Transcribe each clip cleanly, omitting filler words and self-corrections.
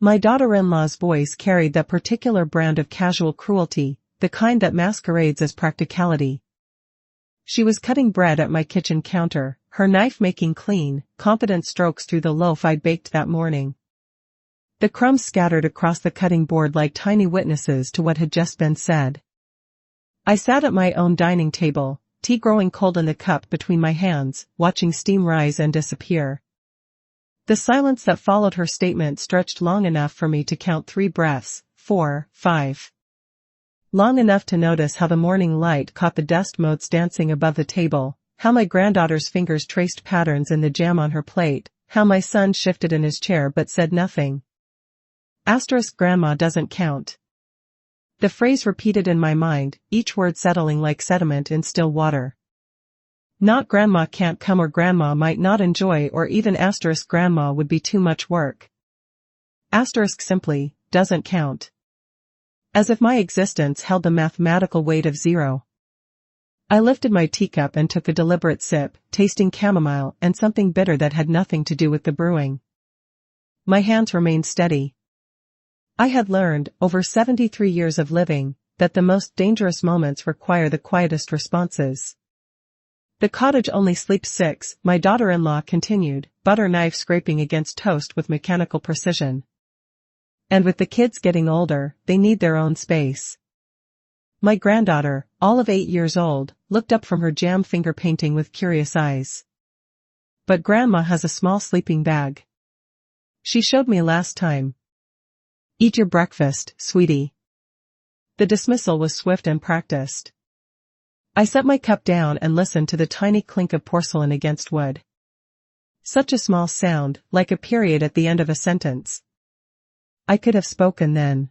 My daughter-in-law's voice carried that particular brand of casual cruelty, the kind that masquerades as practicality. She was cutting bread at my kitchen counter, her knife making clean, confident strokes through the loaf I'd baked that morning. The crumbs scattered across the cutting board like tiny witnesses to what had just been said. I sat at my own dining table, tea growing cold in the cup between my hands, watching steam rise and disappear. The silence that followed her statement stretched long enough for me to count 3 breaths, 4, 5. Long enough to notice how the morning light caught the dust motes dancing above the table, how my granddaughter's fingers traced patterns in the jam on her plate, how my son shifted in his chair but said nothing. Grandma doesn't count. The phrase repeated in my mind, each word settling like sediment in still water. Not grandma can't come, or grandma might not enjoy, or even grandma would be too much work. Simply doesn't count. As if my existence held the mathematical weight of 0. I lifted my teacup and took a deliberate sip, tasting chamomile and something bitter that had nothing to do with the brewing. My hands remained steady. I had learned, over 73 years of living, that the most dangerous moments require the quietest responses. The cottage only sleeps 6, my daughter-in-law continued, butter knife scraping against toast with mechanical precision. And with the kids getting older, they need their own space. My granddaughter, all of 8 years old, looked up from her jam finger painting with curious eyes. But grandma has a small sleeping bag. She showed me last time. Eat your breakfast, sweetie. The dismissal was swift and practiced. I set my cup down and listened to the tiny clink of porcelain against wood. Such a small sound, like a period at the end of a sentence. I could have spoken then.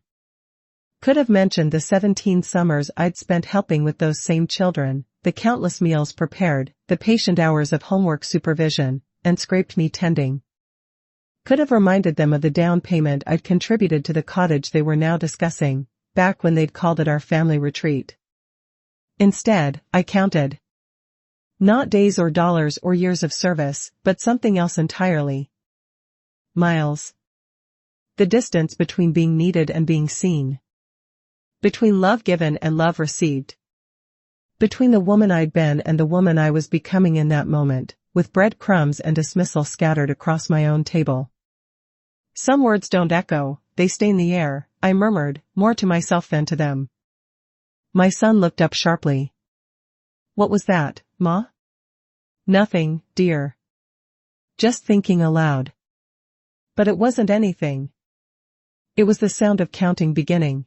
Could have mentioned the 17 summers I'd spent helping with those same children, the countless meals prepared, the patient hours of homework supervision, and scraped knee tending. Could have reminded them of the down payment I'd contributed to the cottage they were now discussing, back when they'd called it our family retreat. Instead, I counted. Not days or dollars or years of service, but something else entirely. Miles. The distance between being needed and being seen. Between love given and love received. Between the woman I'd been and the woman I was becoming in that moment, with breadcrumbs and dismissal scattered across my own table. Some words don't echo, they stain the air, I murmured, more to myself than to them. My son looked up sharply. What was that, Ma? Nothing, dear. Just thinking aloud. But it wasn't anything. It was the sound of counting beginning.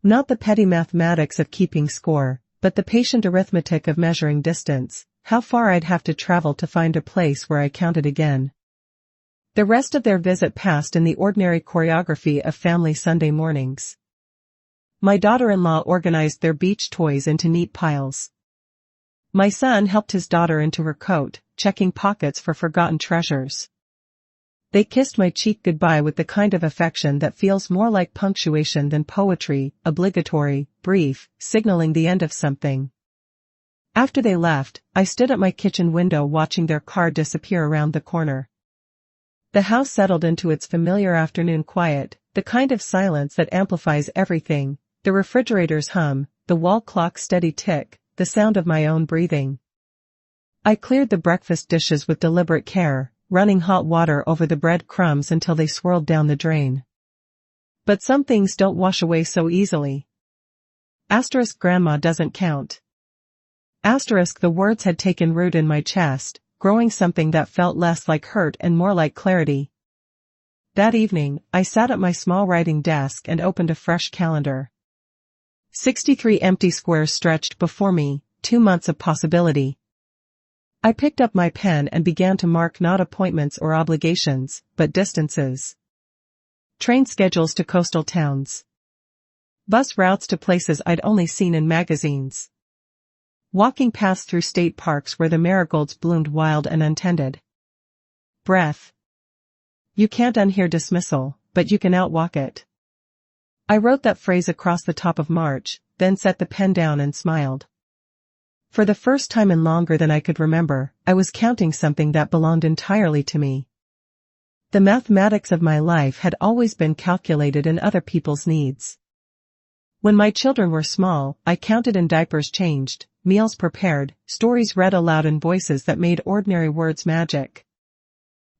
Not the petty mathematics of keeping score, but the patient arithmetic of measuring distance, how far I'd have to travel to find a place where I counted again. The rest of their visit passed in the ordinary choreography of family Sunday mornings. My daughter-in-law organized their beach toys into neat piles. My son helped his daughter into her coat, checking pockets for forgotten treasures. They kissed my cheek goodbye with the kind of affection that feels more like punctuation than poetry, obligatory, brief, signaling the end of something. After they left, I stood at my kitchen window watching their car disappear around the corner. The house settled into its familiar afternoon quiet, the kind of silence that amplifies everything, the refrigerator's hum, the wall clock's steady tick, the sound of my own breathing. I cleared the breakfast dishes with deliberate care, running hot water over the bread crumbs until they swirled down the drain. But some things don't wash away so easily. Grandma doesn't count. The words had taken root in my chest, growing something that felt less like hurt and more like clarity. That evening, I sat at my small writing desk and opened a fresh calendar. 63 empty squares stretched before me, 2 months of possibility. I picked up my pen and began to mark not appointments or obligations, but distances. Train schedules to coastal towns. Bus routes to places I'd only seen in magazines. Walking paths through state parks where the marigolds bloomed wild and untended. Breath. You can't unhear dismissal, but you can outwalk it. I wrote that phrase across the top of March, then set the pen down and smiled. For the first time in longer than I could remember, I was counting something that belonged entirely to me. The mathematics of my life had always been calculated in other people's needs. When my children were small, I counted in diapers changed, meals prepared, stories read aloud in voices that made ordinary words magic.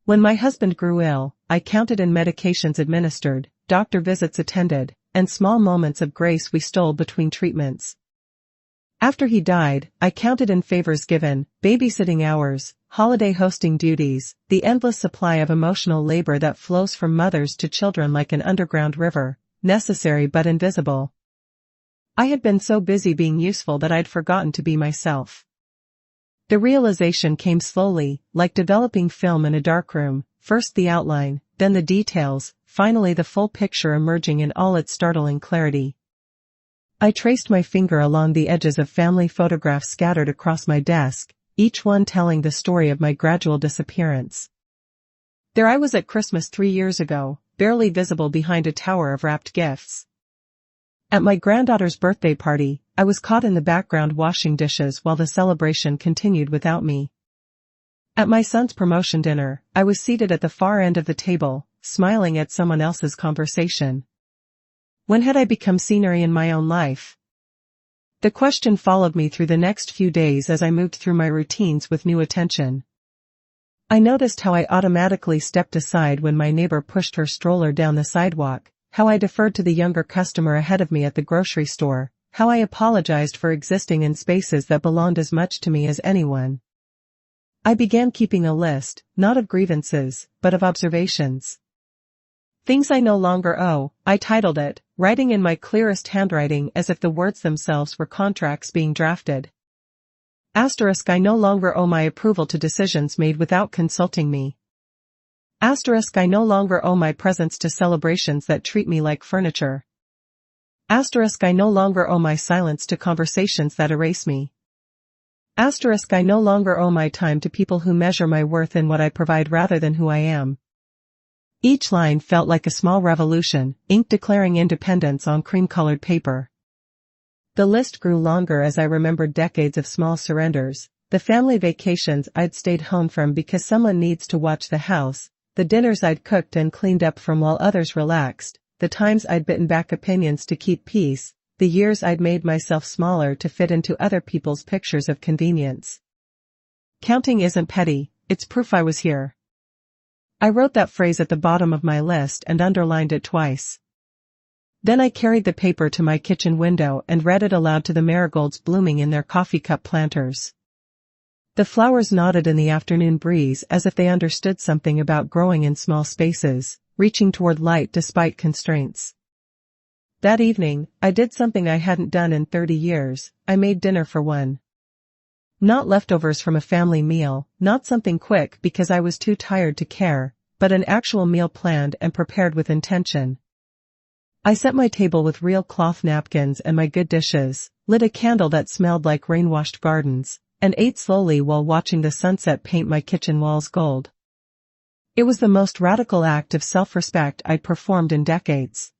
When my husband grew ill, I counted in medications administered, doctor visits attended, and small moments of grace we stole between treatments. After he died, I counted in favors given, babysitting hours, holiday hosting duties, the endless supply of emotional labor that flows from mothers to children like an underground river, necessary but invisible. I had been so busy being useful that I'd forgotten to be myself. The realization came slowly, like developing film in a darkroom, first the outline, then the details, finally the full picture emerging in all its startling clarity. I traced my finger along the edges of family photographs scattered across my desk, each one telling the story of my gradual disappearance. There I was at Christmas 3 years ago, barely visible behind a tower of wrapped gifts. At my granddaughter's birthday party, I was caught in the background washing dishes while the celebration continued without me. At my son's promotion dinner, I was seated at the far end of the table, smiling at someone else's conversation. When had I become scenery in my own life? The question followed me through the next few days as I moved through my routines with new attention. I noticed how I automatically stepped aside when my neighbor pushed her stroller down the sidewalk, how I deferred to the younger customer ahead of me at the grocery store, how I apologized for existing in spaces that belonged as much to me as anyone. I began keeping a list, not of grievances, but of observations. Things I no longer owe, I titled it, writing in my clearest handwriting as if the words themselves were contracts being drafted. Asterisk I no longer owe my approval to decisions made without consulting me. Asterisk I no longer owe my presence to celebrations that treat me like furniture. Asterisk I no longer owe my silence to conversations that erase me. Asterisk I no longer owe my time to people who measure my worth in what I provide rather than who I am. Each line felt like a small revolution, ink declaring independence on cream-colored paper. The list grew longer as I remembered decades of small surrenders, the family vacations I'd stayed home from because someone needs to watch the house, the dinners I'd cooked and cleaned up from while others relaxed, the times I'd bitten back opinions to keep peace, the years I'd made myself smaller to fit into other people's pictures of convenience. Counting isn't petty, it's proof I was here. I wrote that phrase at the bottom of my list and underlined it twice. Then I carried the paper to my kitchen window and read it aloud to the marigolds blooming in their coffee cup planters. The flowers nodded in the afternoon breeze as if they understood something about growing in small spaces, reaching toward light despite constraints. That evening, I did something I hadn't done in 30 years, I made dinner for one. Not leftovers from a family meal, not something quick because I was too tired to care, but an actual meal planned and prepared with intention. I set my table with real cloth napkins and my good dishes, lit a candle that smelled like rain-washed gardens, and ate slowly while watching the sunset paint my kitchen walls gold. It was the most radical act of self-respect I'd performed in decades.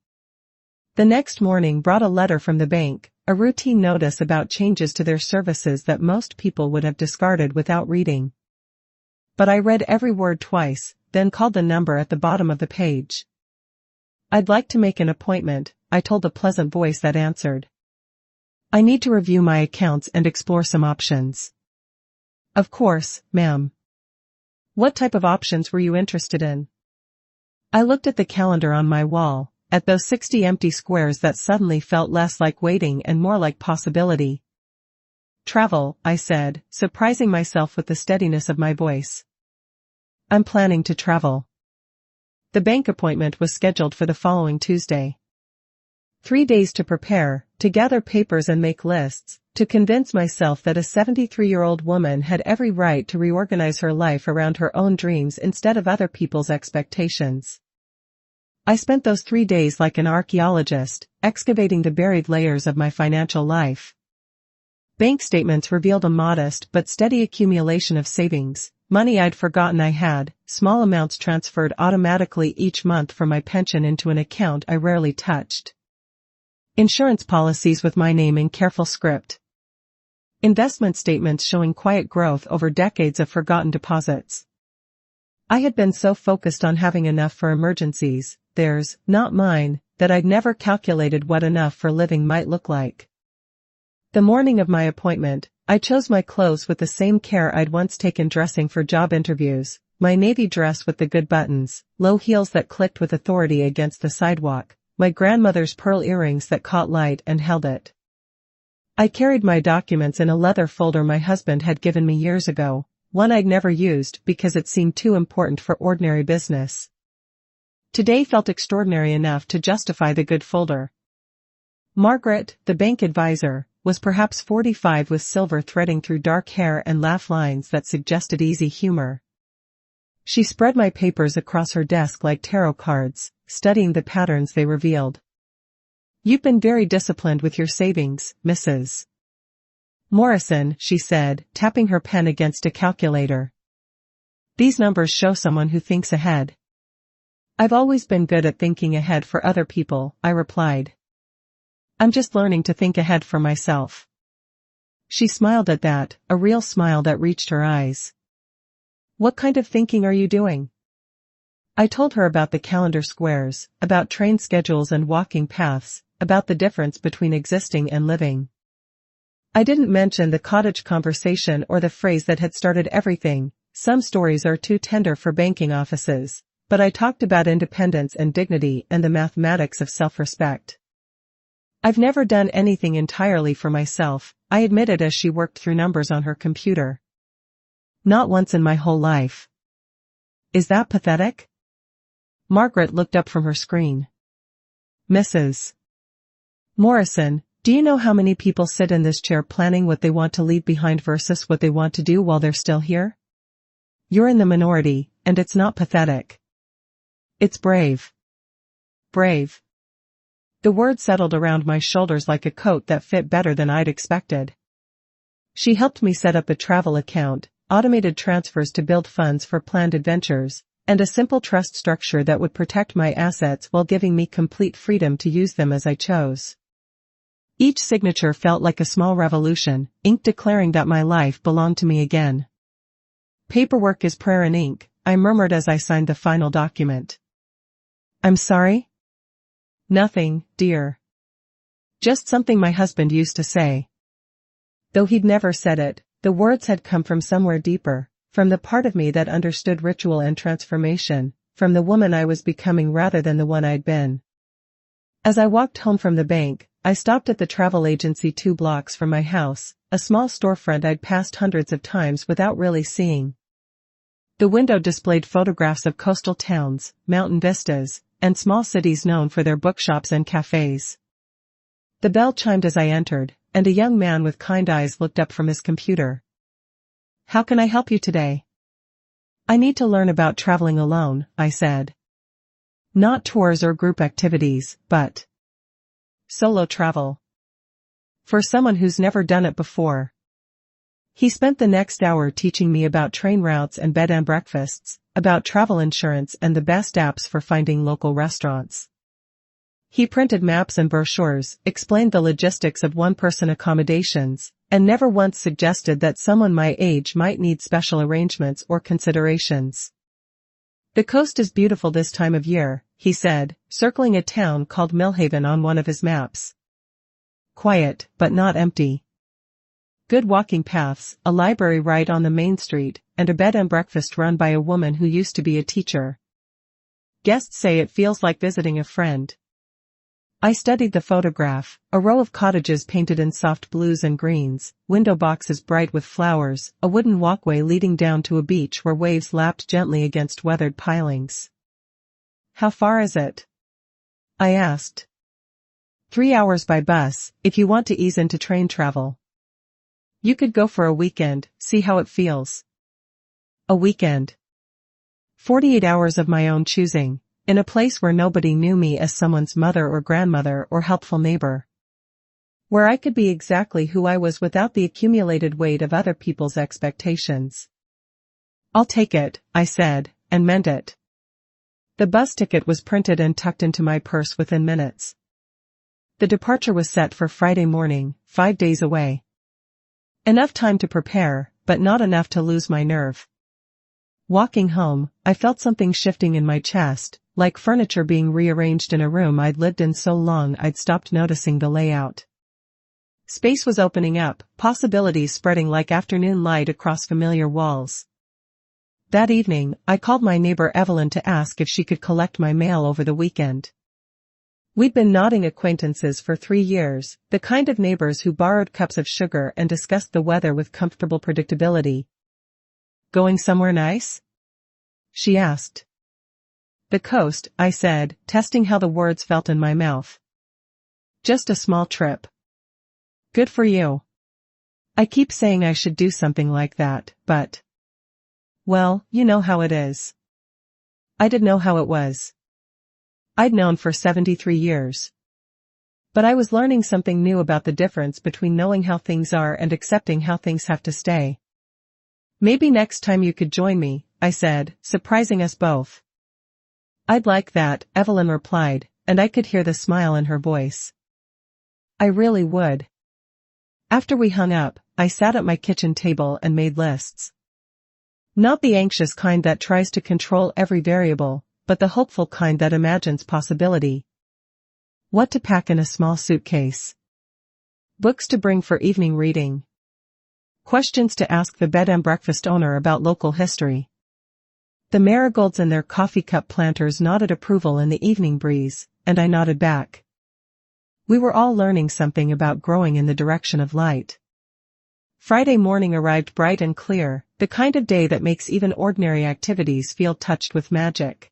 The next morning brought a letter from the bank, a routine notice about changes to their services that most people would have discarded without reading. But I read every word twice, then called the number at the bottom of the page. I'd like to make an appointment, I told the pleasant voice that answered. I need to review my accounts and explore some options. Of course, ma'am. What type of options were you interested in? I looked at the calendar on my wall, at those 60 empty squares that suddenly felt less like waiting and more like possibility. Travel, I said, surprising myself with the steadiness of my voice. I'm planning to travel. The bank appointment was scheduled for the following Tuesday. 3 days to prepare, to gather papers and make lists, to convince myself that a 73-year-old woman had every right to reorganize her life around her own dreams instead of other people's expectations. I spent those 3 days like an archaeologist, excavating the buried layers of my financial life. Bank statements revealed a modest but steady accumulation of savings, money I'd forgotten I had, small amounts transferred automatically each month from my pension into an account I rarely touched. Insurance policies with my name in careful script. Investment statements showing quiet growth over decades of forgotten deposits. I had been so focused on having enough for emergencies, theirs, not mine, that I'd never calculated what enough for living might look like. The morning of my appointment, I chose my clothes with the same care I'd once taken dressing for job interviews, my navy dress with the good buttons, low heels that clicked with authority against the sidewalk, my grandmother's pearl earrings that caught light and held it. I carried my documents in a leather folder my husband had given me years ago, one I'd never used because it seemed too important for ordinary business. Today felt extraordinary enough to justify the good folder. Margaret, the bank advisor, was perhaps 45 with silver threading through dark hair and laugh lines that suggested easy humor. She spread my papers across her desk like tarot cards, studying the patterns they revealed. "You've been very disciplined with your savings, Mrs. Morrison," she said, tapping her pen against a calculator. "These numbers show someone who thinks ahead." "I've always been good at thinking ahead for other people," I replied. "I'm just learning to think ahead for myself." She smiled at that, a real smile that reached her eyes. "What kind of thinking are you doing?" I told her about the calendar squares, about train schedules and walking paths, about the difference between existing and living. I didn't mention the cottage conversation or the phrase that had started everything, "Some stories are too tender for banking offices," but I talked about independence and dignity and the mathematics of self-respect. "I've never done anything entirely for myself," I admitted as she worked through numbers on her computer. "Not once in my whole life." "Is that pathetic?" Margaret looked up from her screen. "Mrs. Morrison, do you know how many people sit in this chair planning what they want to leave behind versus what they want to do while they're still here? You're in the minority, and it's not pathetic. It's brave." Brave. The word settled around my shoulders like a coat that fit better than I'd expected. She helped me set up a travel account, automated transfers to build funds for planned adventures, and a simple trust structure that would protect my assets while giving me complete freedom to use them as I chose. Each signature felt like a small revolution, ink declaring that my life belonged to me again. "Paperwork is prayer in ink," I murmured as I signed the final document. "I'm sorry?" "Nothing, dear. Just something my husband used to say." Though he'd never said it, the words had come from somewhere deeper, from the part of me that understood ritual and transformation, from the woman I was becoming rather than the one I'd been. As I walked home from the bank, I stopped at the travel agency 2 blocks from my house, a small storefront I'd passed hundreds of times without really seeing. The window displayed photographs of coastal towns, mountain vistas, and small cities known for their bookshops and cafes. The bell chimed as I entered, and a young man with kind eyes looked up from his computer. "How can I help you today?" "I need to learn about traveling alone," I said. "Not tours or group activities, but solo travel. For someone who's never done it before." He spent the next hour teaching me about train routes and bed and breakfasts, about travel insurance and the best apps for finding local restaurants. He printed maps and brochures, explained the logistics of one-person accommodations, and never once suggested that someone my age might need special arrangements or considerations. "The coast is beautiful this time of year," he said, circling a town called Millhaven on one of his maps. "Quiet, but not empty. Good walking paths, a library right on the main street, and a bed and breakfast run by a woman who used to be a teacher. Guests say it feels like visiting a friend." I studied the photograph, a row of cottages painted in soft blues and greens, window boxes bright with flowers, a wooden walkway leading down to a beach where waves lapped gently against weathered pilings. "How far is it?" I asked. 3 hours by bus, if you want to ease into train travel. You could go for a weekend, see how it feels." "A weekend?" 48 hours of my own choosing, in a place where nobody knew me as someone's mother or grandmother or helpful neighbor. Where I could be exactly who I was without the accumulated weight of other people's expectations. "I'll take it," I said, and meant it. The bus ticket was printed and tucked into my purse within minutes. The departure was set for Friday morning, 5 days away. Enough time to prepare, but not enough to lose my nerve. Walking home, I felt something shifting in my chest, like furniture being rearranged in a room I'd lived in so long I'd stopped noticing the layout. Space was opening up, possibilities spreading like afternoon light across familiar walls. That evening, I called my neighbor Evelyn to ask if she could collect my mail over the weekend. We'd been nodding acquaintances for 3 years, the kind of neighbors who borrowed cups of sugar and discussed the weather with comfortable predictability. "Going somewhere nice?" she asked. "The coast," I said, testing how the words felt in my mouth. "Just a small trip." "Good for you. I keep saying I should do something like that, but... well, you know how it is." I did know how it was. I'd known for 73 years. But I was learning something new about the difference between knowing how things are and accepting how things have to stay. "Maybe next time you could join me," I said, surprising us both. "I'd like that," Evelyn replied, and I could hear the smile in her voice. "I really would." After we hung up, I sat at my kitchen table and made lists. Not the anxious kind that tries to control every variable, but the hopeful kind that imagines possibility. What to pack in a small suitcase. Books to bring for evening reading. Questions to ask the bed and breakfast owner about local history. The marigolds and their coffee cup planters nodded approval in the evening breeze, and I nodded back. We were all learning something about growing in the direction of light. Friday morning arrived bright and clear, the kind of day that makes even ordinary activities feel touched with magic.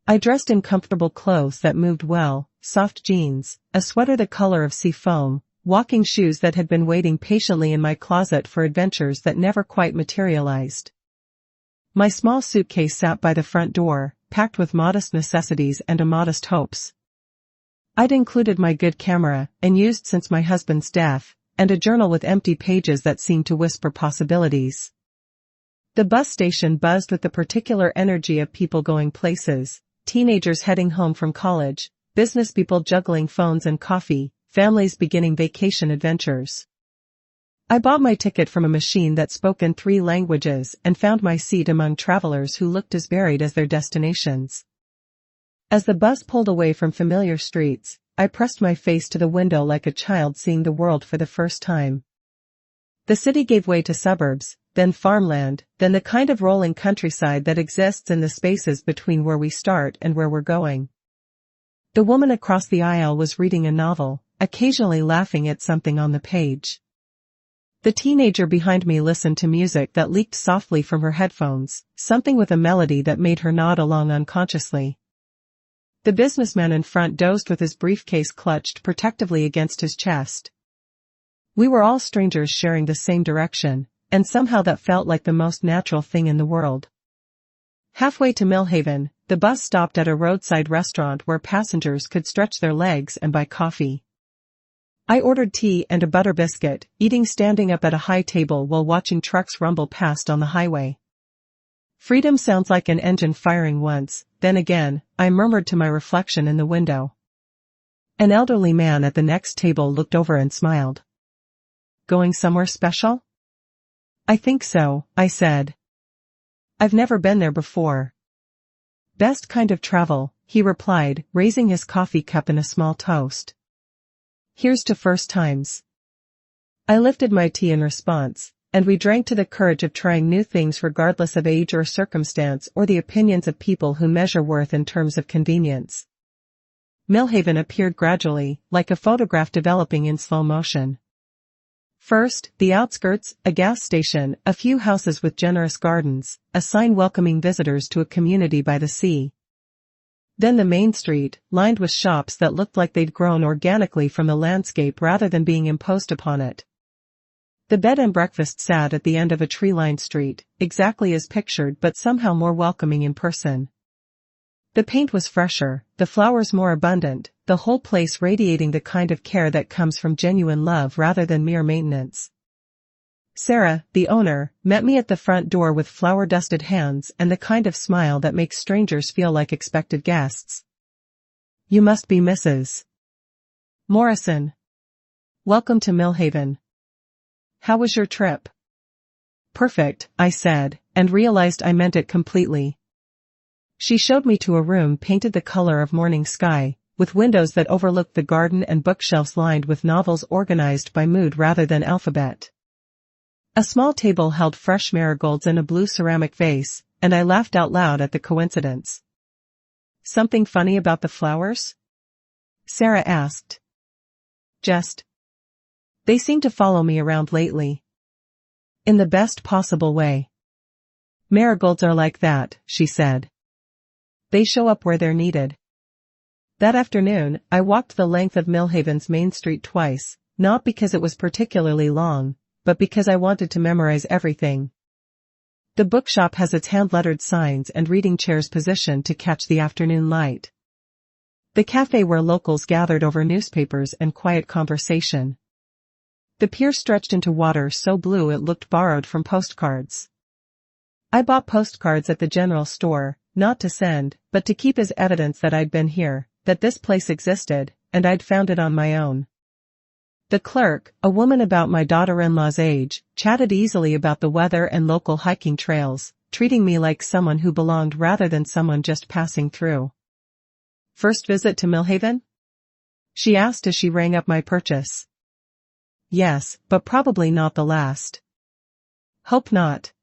I dressed in comfortable clothes that moved well, soft jeans, a sweater the color of sea foam, walking shoes that had been waiting patiently in my closet for adventures that never quite materialized. My small suitcase sat by the front door, packed with modest necessities and immodest hopes. I'd included my good camera, unused since my husband's death, and a journal with empty pages that seemed to whisper possibilities. The bus station buzzed with the particular energy of people going places, teenagers heading home from college, business people juggling phones and coffee, families beginning vacation adventures. I bought my ticket from a machine that spoke in 3 languages and found my seat among travelers who looked as varied as their destinations. As the bus pulled away from familiar streets, I pressed my face to the window like a child seeing the world for the first time. The city gave way to suburbs, then farmland, then the kind of rolling countryside that exists in the spaces between where we start and where we're going. The woman across the aisle was reading a novel, occasionally laughing at something on the page. The teenager behind me listened to music that leaked softly from her headphones, something with a melody that made her nod along unconsciously. The businessman in front dozed with his briefcase clutched protectively against his chest. We were all strangers sharing the same direction, and somehow that felt like the most natural thing in the world. Halfway to Millhaven, the bus stopped at a roadside restaurant where passengers could stretch their legs and buy coffee. I ordered tea and a butter biscuit, eating standing up at a high table while watching trucks rumble past on the highway. Freedom sounds like an engine firing once, then again, I murmured to my reflection in the window. An elderly man at the next table looked over and smiled. "Going somewhere special?" "I think so," I said. "I've never been there before." "Best kind of travel," he replied, raising his coffee cup in a small toast. "Here's to first times." I lifted my tea in response, and we drank to the courage of trying new things regardless of age or circumstance or the opinions of people who measure worth in terms of convenience. Millhaven appeared gradually, like a photograph developing in slow motion. First, the outskirts, a gas station, a few houses with generous gardens, a sign welcoming visitors to a community by the sea. Then the main street, lined with shops that looked like they'd grown organically from the landscape rather than being imposed upon it. The bed and breakfast sat at the end of a tree-lined street, exactly as pictured but somehow more welcoming in person. The paint was fresher, the flowers more abundant, the whole place radiating the kind of care that comes from genuine love rather than mere maintenance. Sarah, the owner, met me at the front door with flower-dusted hands and the kind of smile that makes strangers feel like expected guests. "You must be Mrs. Morrison. Welcome to Millhaven. How was your trip?" "Perfect," I said, and realized I meant it completely. She showed me to a room painted the color of morning sky, with windows that overlooked the garden and bookshelves lined with novels organized by mood rather than alphabet. A small table held fresh marigolds in a blue ceramic vase, and I laughed out loud at the coincidence. "Something funny about the flowers?" Sarah asked. "Just. They seem to follow me around lately. In the best possible way. Marigolds are like that," she said. "They show up where they're needed." That afternoon, I walked the length of Millhaven's Main Street twice, not because it was particularly long, but because I wanted to memorize everything. The bookshop has its hand-lettered signs and reading chairs positioned to catch the afternoon light. The cafe where locals gathered over newspapers and quiet conversation. The pier stretched into water so blue it looked borrowed from postcards. I bought postcards at the general store, not to send, but to keep as evidence that I'd been here, that this place existed, and I'd found it on my own. The clerk, a woman about my daughter-in-law's age, chatted easily about the weather and local hiking trails, treating me like someone who belonged rather than someone just passing through. "First visit to Millhaven?" she asked as she rang up my purchase. "Yes, but probably not the last." "Hope not.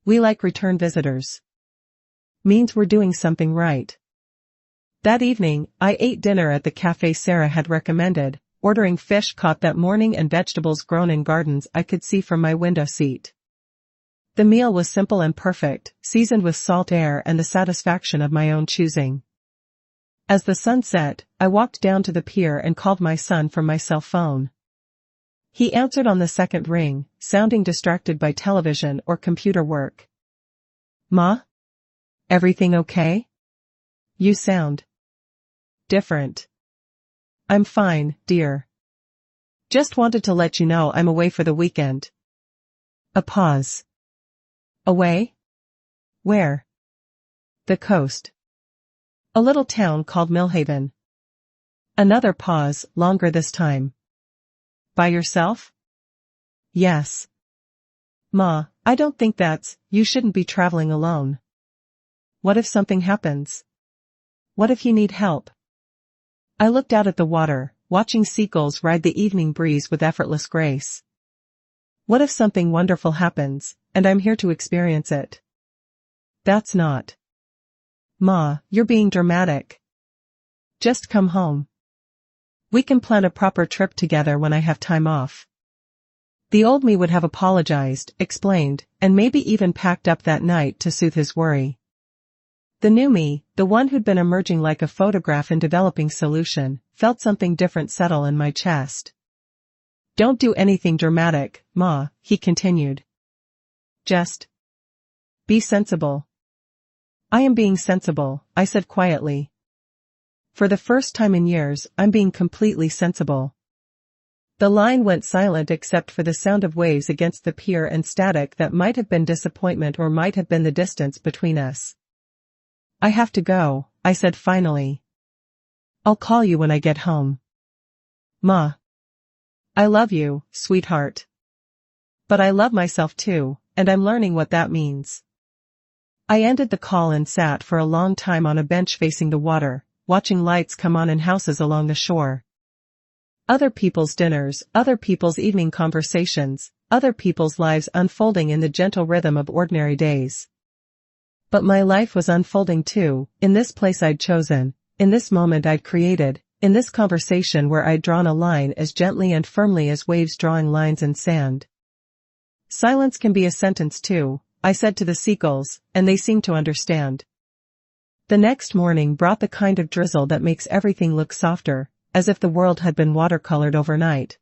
We like return visitors. Means we're doing something right." That evening, I ate dinner at the cafe Sarah had recommended, ordering fish caught that morning and vegetables grown in gardens I could see from my window seat. The meal was simple and perfect, seasoned with salt air and the satisfaction of my own choosing. As the sun set, I walked down to the pier and called my son from my cell phone. He answered on the second ring, sounding distracted by television or computer work. "Ma? Everything okay? You sound different." "I'm fine, dear. Just wanted to let you know I'm away for the weekend." A pause. "Away? Where?" "The coast. A little town called Millhaven." Another pause, longer this time. "By yourself?" "Yes." "Ma, I don't think you shouldn't be traveling alone. What if something happens? What if you need help?" I looked out at the water, watching seagulls ride the evening breeze with effortless grace. What if something wonderful happens, and I'm here to experience it? That's not. "Ma, you're being dramatic. Just come home. We can plan a proper trip together when I have time off." The old me would have apologized, explained, and maybe even packed up that night to soothe his worry. The new me, the one who'd been emerging like a photograph in developing solution, felt something different settle in my chest. "Don't do anything dramatic, Ma," he continued. "Just be sensible." "I am being sensible," I said quietly. "For the first time in years, I'm being completely sensible." The line went silent except for the sound of waves against the pier and static that might have been disappointment or might have been the distance between us. "I have to go," I said finally. "I'll call you when I get home." "Ma. I love you, sweetheart. But I love myself too, and I'm learning what that means." I ended the call and sat for a long time on a bench facing the water, watching lights come on in houses along the shore. Other people's dinners, other people's evening conversations, other people's lives unfolding in the gentle rhythm of ordinary days. But my life was unfolding too, in this place I'd chosen, in this moment I'd created, in this conversation where I'd drawn a line as gently and firmly as waves drawing lines in sand. "Silence can be a sentence too," I said to the seagulls, and they seemed to understand. The next morning brought the kind of drizzle that makes everything look softer, as if the world had been watercolored overnight.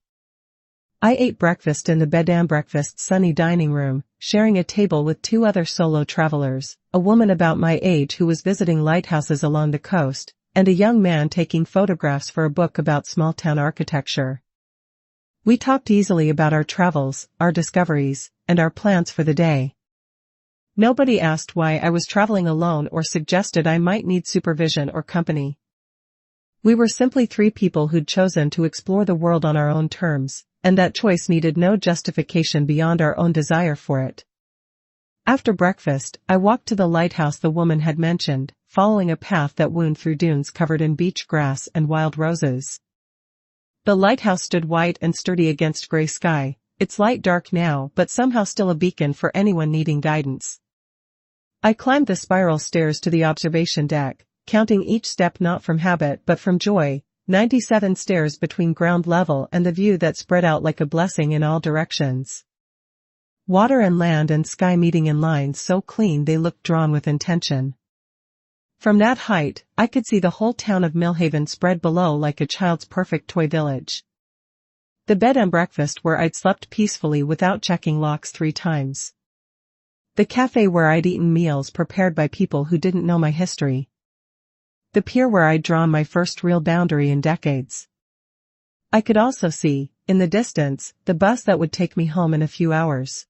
I ate breakfast in the bed and breakfast's sunny dining room, sharing a table with two other solo travelers, a woman about my age who was visiting lighthouses along the coast, and a young man taking photographs for a book about small-town architecture. We talked easily about our travels, our discoveries, and our plans for the day. Nobody asked why I was traveling alone or suggested I might need supervision or company. We were simply three people who'd chosen to explore the world on our own terms, and that choice needed no justification beyond our own desire for it. After breakfast, I walked to the lighthouse the woman had mentioned, following a path that wound through dunes covered in beach grass and wild roses. The lighthouse stood white and sturdy against gray sky, its light dark now but somehow still a beacon for anyone needing guidance. I climbed the spiral stairs to the observation deck, counting each step not from habit but from joy, 97 stairs between ground level and the view that spread out like a blessing in all directions. Water and land and sky meeting in lines so clean they looked drawn with intention. From that height, I could see the whole town of Millhaven spread below like a child's perfect toy village. The bed and breakfast where I'd slept peacefully without checking locks 3 times. The cafe where I'd eaten meals prepared by people who didn't know my history. The pier where I'd drawn my first real boundary in decades. I could also see, in the distance, the bus that would take me home in a few hours.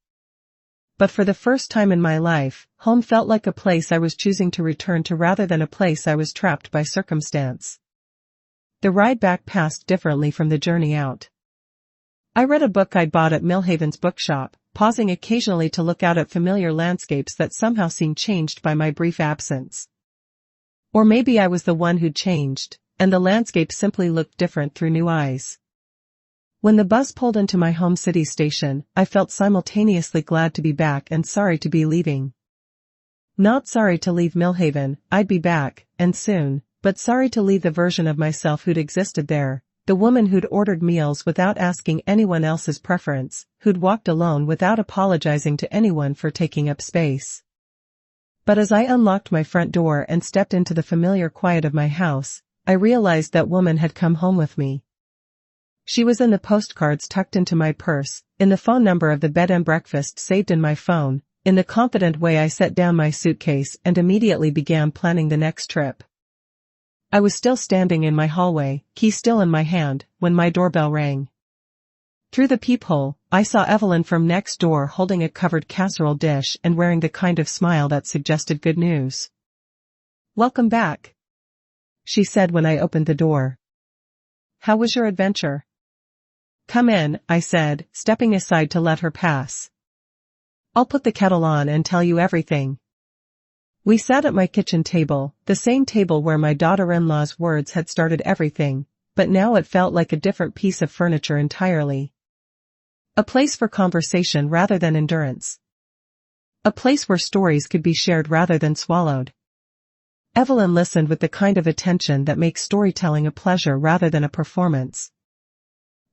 But for the first time in my life, home felt like a place I was choosing to return to rather than a place I was trapped by circumstance. The ride back passed differently from the journey out. I read a book I'd bought at Millhaven's bookshop, pausing occasionally to look out at familiar landscapes that somehow seemed changed by my brief absence. Or maybe I was the one who'd changed, and the landscape simply looked different through new eyes. When the bus pulled into my home city station, I felt simultaneously glad to be back and sorry to be leaving. Not sorry to leave Millhaven, I'd be back, and soon, but sorry to leave the version of myself who'd existed there, the woman who'd ordered meals without asking anyone else's preference, who'd walked alone without apologizing to anyone for taking up space. But as I unlocked my front door and stepped into the familiar quiet of my house, I realized that woman had come home with me. She was in the postcards tucked into my purse, in the phone number of the bed and breakfast saved in my phone. In the confident way I set down my suitcase and immediately began planning the next trip. I was still standing in my hallway, key still in my hand, when my doorbell rang. Through the peephole, I saw Evelyn from next door holding a covered casserole dish and wearing the kind of smile that suggested good news. "Welcome back," she said when I opened the door. "How was your adventure?" "Come in," I said, stepping aside to let her pass. "I'll put the kettle on and tell you everything." We sat at my kitchen table, the same table where my daughter-in-law's words had started everything, but now it felt like a different piece of furniture entirely. A place for conversation rather than endurance. A place where stories could be shared rather than swallowed. Evelyn listened with the kind of attention that makes storytelling a pleasure rather than a performance.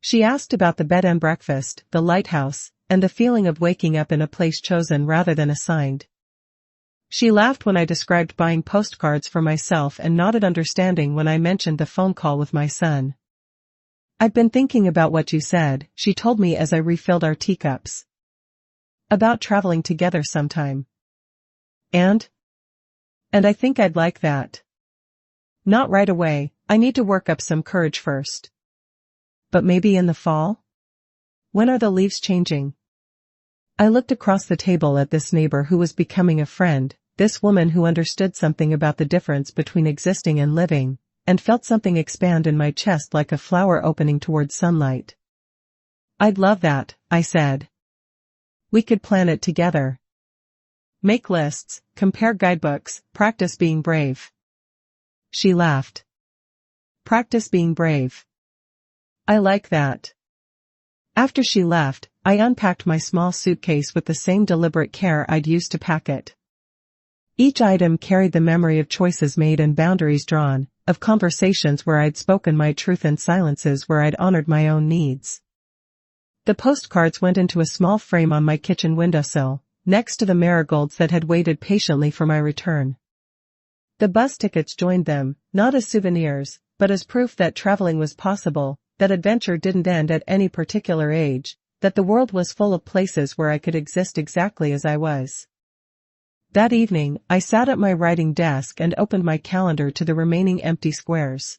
She asked about the bed and breakfast, the lighthouse, and the feeling of waking up in a place chosen rather than assigned. She laughed when I described buying postcards for myself and nodded understanding when I mentioned the phone call with my son. "I've been thinking about what you said," she told me as I refilled our teacups. "About traveling together sometime. And I think I'd like that. Not right away, I need to work up some courage first. But maybe in the fall? When are the leaves changing?" I looked across the table at this neighbor who was becoming a friend, this woman who understood something about the difference between existing and living, and felt something expand in my chest like a flower opening towards sunlight. "I'd love that," I said. "We could plan it together. Make lists, compare guidebooks, practice being brave." She laughed. "Practice being brave. I like that." After she left, I unpacked my small suitcase with the same deliberate care I'd used to pack it. Each item carried the memory of choices made and boundaries drawn, of conversations where I'd spoken my truth and silences where I'd honored my own needs. The postcards went into a small frame on my kitchen windowsill, next to the marigolds that had waited patiently for my return. The bus tickets joined them, not as souvenirs, but as proof that traveling was possible, that adventure didn't end at any particular age, that the world was full of places where I could exist exactly as I was. That evening, I sat at my writing desk and opened my calendar to the remaining empty squares.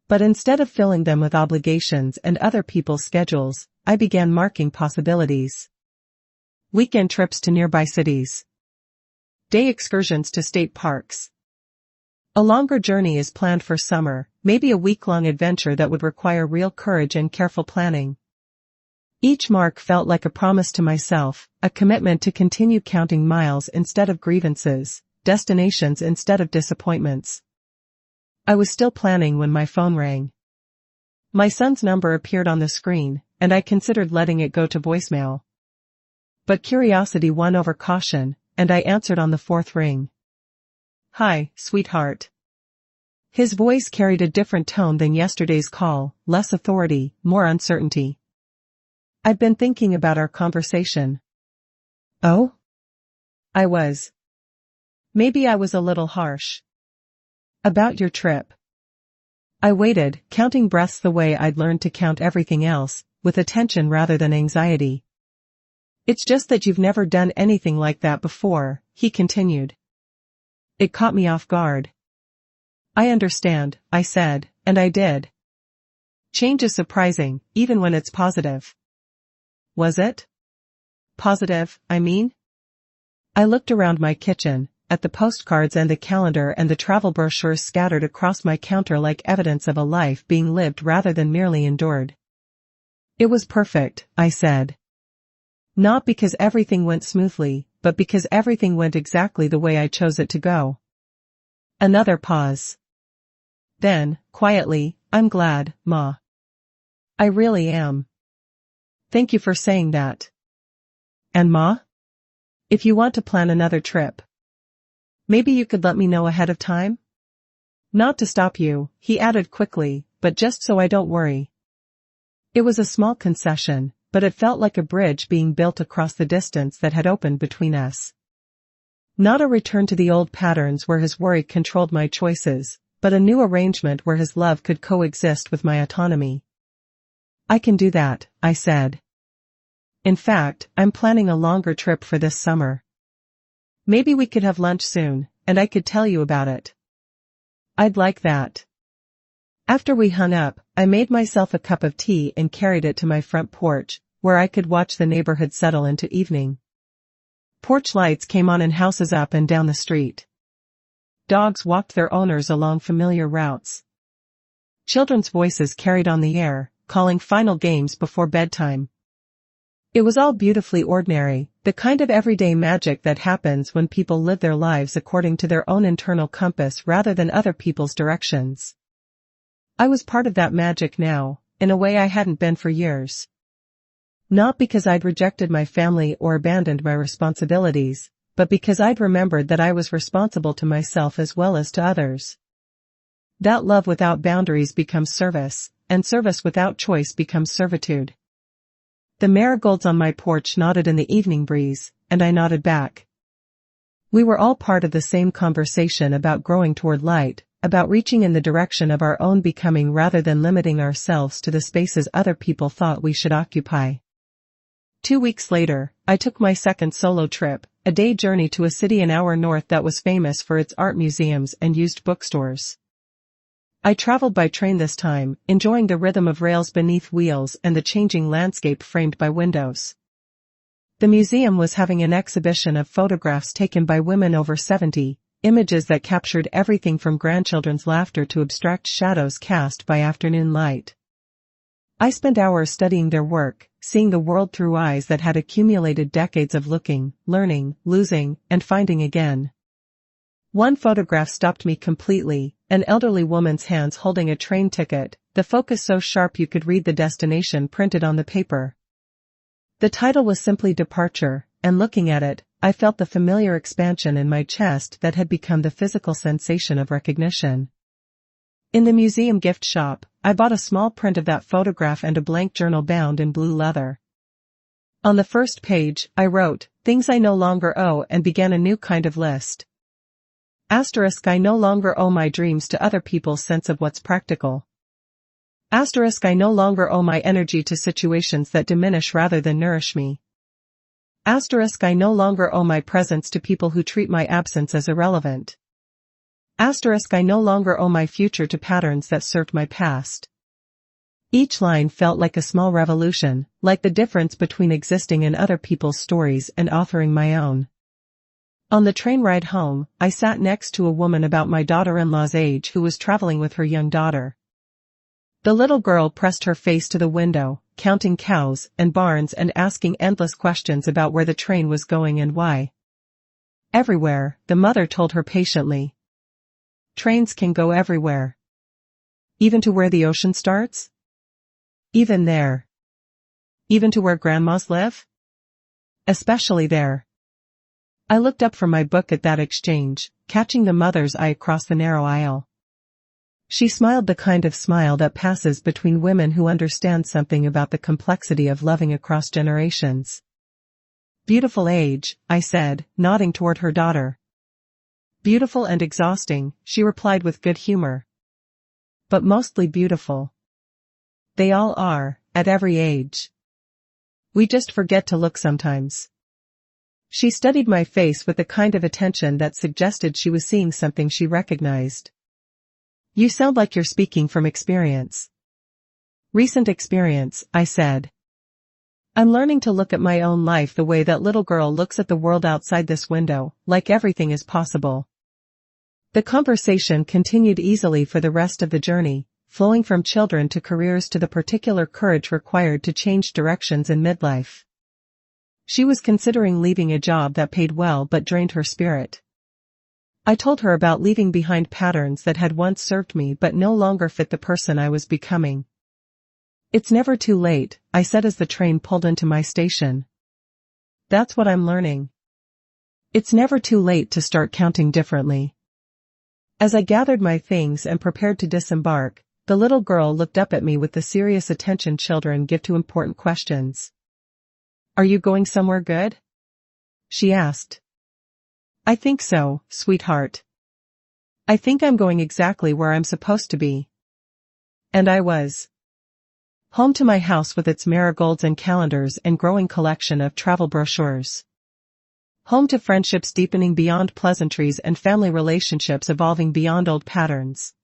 But instead of filling them with obligations and other people's schedules, I began marking possibilities. Weekend trips to nearby cities. Day excursions to state parks. A longer journey is planned for summer, maybe a week-long adventure that would require real courage and careful planning. Each mark felt like a promise to myself, a commitment to continue counting miles instead of grievances, destinations instead of disappointments. I was still planning when my phone rang. My son's number appeared on the screen, and I considered letting it go to voicemail. But curiosity won over caution, and I answered on the fourth ring. "Hi, sweetheart." His voice carried a different tone than yesterday's call, less authority, more uncertainty. "I've been thinking about our conversation." "Oh?" I was. Maybe I was a little harsh. "About your trip." I waited, counting breaths the way I'd learned to count everything else, with attention rather than anxiety. "It's just that you've never done anything like that before," he continued. It caught me off guard. "I understand," I said, and I did. Change is surprising, even when it's positive. Was it? Positive, I mean? I looked around my kitchen, at the postcards and the calendar and the travel brochures scattered across my counter like evidence of a life being lived rather than merely endured. "It was perfect," I said. "Not because everything went smoothly, but because everything went exactly the way I chose it to go." Another pause. Then, quietly, "I'm glad, Ma. I really am. Thank you for saying that." "And Ma? If you want to plan another trip, maybe you could let me know ahead of time? Not to stop you," he added quickly, "but just so I don't worry." It was a small concession, but it felt like a bridge being built across the distance that had opened between us. Not a return to the old patterns where his worry controlled my choices, but a new arrangement where his love could coexist with my autonomy. "I can do that," I said. "In fact, I'm planning a longer trip for this summer. Maybe we could have lunch soon, and I could tell you about it." "I'd like that." After we hung up, I made myself a cup of tea and carried it to my front porch, where I could watch the neighborhood settle into evening. Porch lights came on in houses up and down the street. Dogs walked their owners along familiar routes. Children's voices carried on the air, calling final games before bedtime. It was all beautifully ordinary, the kind of everyday magic that happens when people live their lives according to their own internal compass rather than other people's directions. I was part of that magic now, in a way I hadn't been for years. Not because I'd rejected my family or abandoned my responsibilities, but because I'd remembered that I was responsible to myself as well as to others. That love without boundaries becomes service, and service without choice becomes servitude. The marigolds on my porch nodded in the evening breeze, and I nodded back. We were all part of the same conversation about growing toward light, about reaching in the direction of our own becoming rather than limiting ourselves to the spaces other people thought we should occupy. 2 weeks later, I took my second solo trip, a day journey to a city an hour north that was famous for its art museums and used bookstores. I traveled by train this time, enjoying the rhythm of rails beneath wheels and the changing landscape framed by windows. The museum was having an exhibition of photographs taken by women over 70, images that captured everything from grandchildren's laughter to abstract shadows cast by afternoon light. I spent hours studying their work, seeing the world through eyes that had accumulated decades of looking, learning, losing, and finding again. One photograph stopped me completely, an elderly woman's hands holding a train ticket, the focus so sharp you could read the destination printed on the paper. The title was simply Departure, and looking at it, I felt the familiar expansion in my chest that had become the physical sensation of recognition. In the museum gift shop, I bought a small print of that photograph and a blank journal bound in blue leather. On the first page, I wrote, "Things I no longer owe," and began a new kind of list. Asterisk, I no longer owe my dreams to other people's sense of what's practical. Asterisk, I no longer owe my energy to situations that diminish rather than nourish me. Asterisk, I no longer owe my presence to people who treat my absence as irrelevant. Asterisk, I no longer owe my future to patterns that served my past. Each line felt like a small revolution, like the difference between existing in other people's stories and authoring my own. On the train ride home, I sat next to a woman about my daughter-in-law's age who was traveling with her young daughter. The little girl pressed her face to the window, counting cows and barns and asking endless questions about where the train was going and why. Everywhere, the mother told her patiently. Trains can go everywhere. Even to where the ocean starts? Even there. Even to where grandmas live? Especially there. I looked up from my book at that exchange, catching the mother's eye across the narrow aisle. She smiled the kind of smile that passes between women who understand something about the complexity of loving across generations. Beautiful age, I said, nodding toward her daughter. Beautiful and exhausting, she replied with good humor. But mostly beautiful. They all are, at every age. We just forget to look sometimes. She studied my face with the kind of attention that suggested she was seeing something she recognized. You sound like you're speaking from experience. Recent experience, I said. I'm learning to look at my own life the way that little girl looks at the world outside this window, like everything is possible. The conversation continued easily for the rest of the journey, flowing from children to careers to the particular courage required to change directions in midlife. She was considering leaving a job that paid well but drained her spirit. I told her about leaving behind patterns that had once served me but no longer fit the person I was becoming. It's never too late, I said as the train pulled into my station. That's what I'm learning. It's never too late to start counting differently. As I gathered my things and prepared to disembark, the little girl looked up at me with the serious attention children give to important questions. Are you going somewhere good? She asked. I think so, sweetheart. I think I'm going exactly where I'm supposed to be. And I was. Home to my house with its marigolds and calendars and growing collection of travel brochures. Home to friendships deepening beyond pleasantries and family relationships evolving beyond old patterns.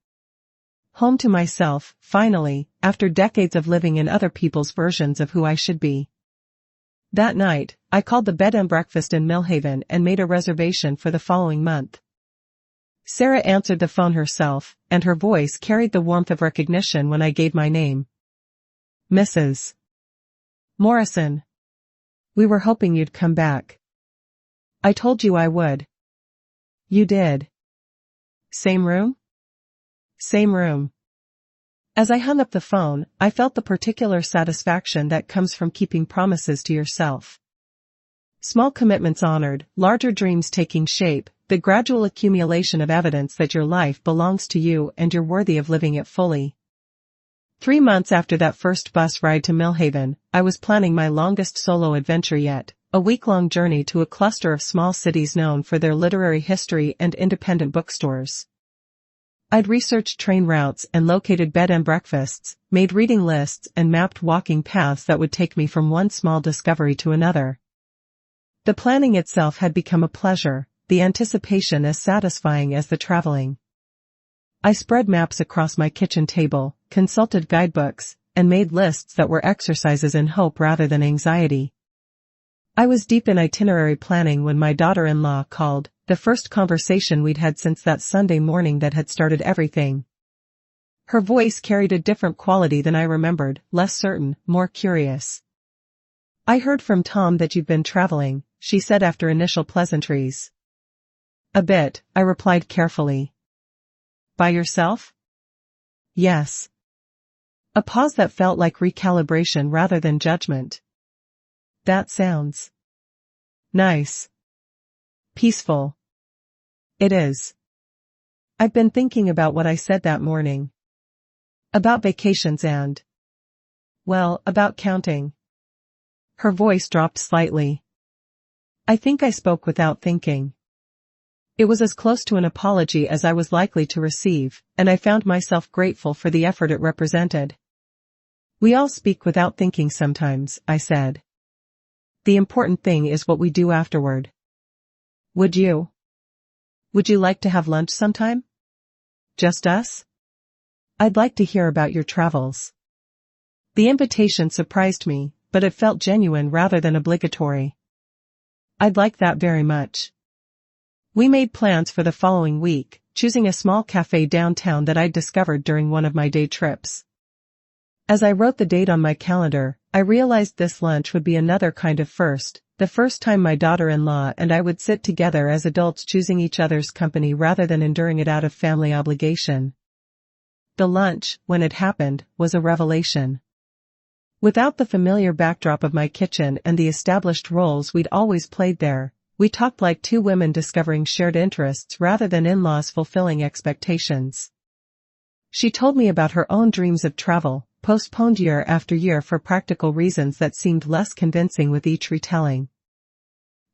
Home to myself, finally, after decades of living in other people's versions of who I should be. That night, I called the bed and breakfast in Millhaven and made a reservation for the following month. Sarah answered the phone herself, and her voice carried the warmth of recognition when I gave my name. Mrs. Morrison. We were hoping you'd come back. I told you I would. You did. Same room? Same room. As I hung up the phone, I felt the particular satisfaction that comes from keeping promises to yourself. Small commitments honored, larger dreams taking shape, the gradual accumulation of evidence that your life belongs to you and you're worthy of living it fully. 3 months after that first bus ride to Millhaven, I was planning my longest solo adventure yet, a week-long journey to a cluster of small cities known for their literary history and independent bookstores. I'd researched train routes and located bed and breakfasts, made reading lists and mapped walking paths that would take me from one small discovery to another. The planning itself had become a pleasure, the anticipation as satisfying as the traveling. I spread maps across my kitchen table, consulted guidebooks, and made lists that were exercises in hope rather than anxiety. I was deep in itinerary planning when my daughter-in-law called, the first conversation we'd had since that Sunday morning that had started everything. Her voice carried a different quality than I remembered, less certain, more curious. I heard from Tom that you've been traveling, she said after initial pleasantries. A bit, I replied carefully. By yourself? Yes. A pause that felt like recalibration rather than judgment. That sounds nice. Peaceful. It is. I've been thinking about what I said that morning. About vacations and, well, about counting. Her voice dropped slightly. I think I spoke without thinking. It was as close to an apology as I was likely to receive, and I found myself grateful for the effort it represented. We all speak without thinking sometimes, I said. The important thing is what we do afterward. Would you? Would you like to have lunch sometime? Just us? I'd like to hear about your travels. The invitation surprised me, but it felt genuine rather than obligatory. I'd like that very much. We made plans for the following week, choosing a small cafe downtown that I'd discovered during one of my day trips. As I wrote the date on my calendar, I realized this lunch would be another kind of first, the first time my daughter-in-law and I would sit together as adults choosing each other's company rather than enduring it out of family obligation. The lunch, when it happened, was a revelation. Without the familiar backdrop of my kitchen and the established roles we'd always played there, we talked like two women discovering shared interests rather than in-laws fulfilling expectations. She told me about her own dreams of travel, postponed year after year for practical reasons that seemed less convincing with each retelling.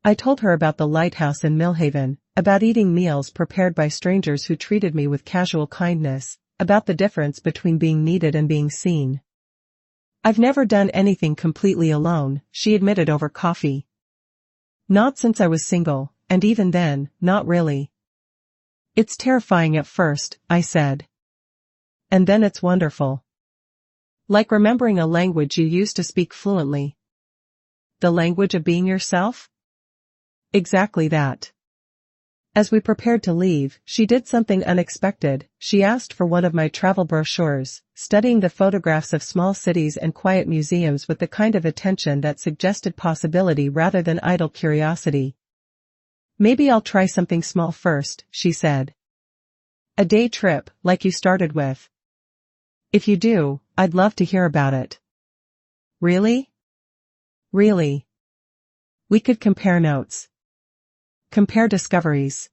I told her about the lighthouse in Millhaven, about eating meals prepared by strangers who treated me with casual kindness, about the difference between being needed and being seen. I've never done anything completely alone, she admitted over coffee. Not since I was single, and even then, not really. It's terrifying at first, I said. And then it's wonderful. Like remembering a language you used to speak fluently. The language of being yourself? Exactly that. As we prepared to leave, she did something unexpected. She asked for one of my travel brochures, studying the photographs of small cities and quiet museums with the kind of attention that suggested possibility rather than idle curiosity. Maybe I'll try something small first, she said. A day trip, like you started with. If you do, I'd love to hear about it. Really? Really. We could compare notes. Compare discoveries.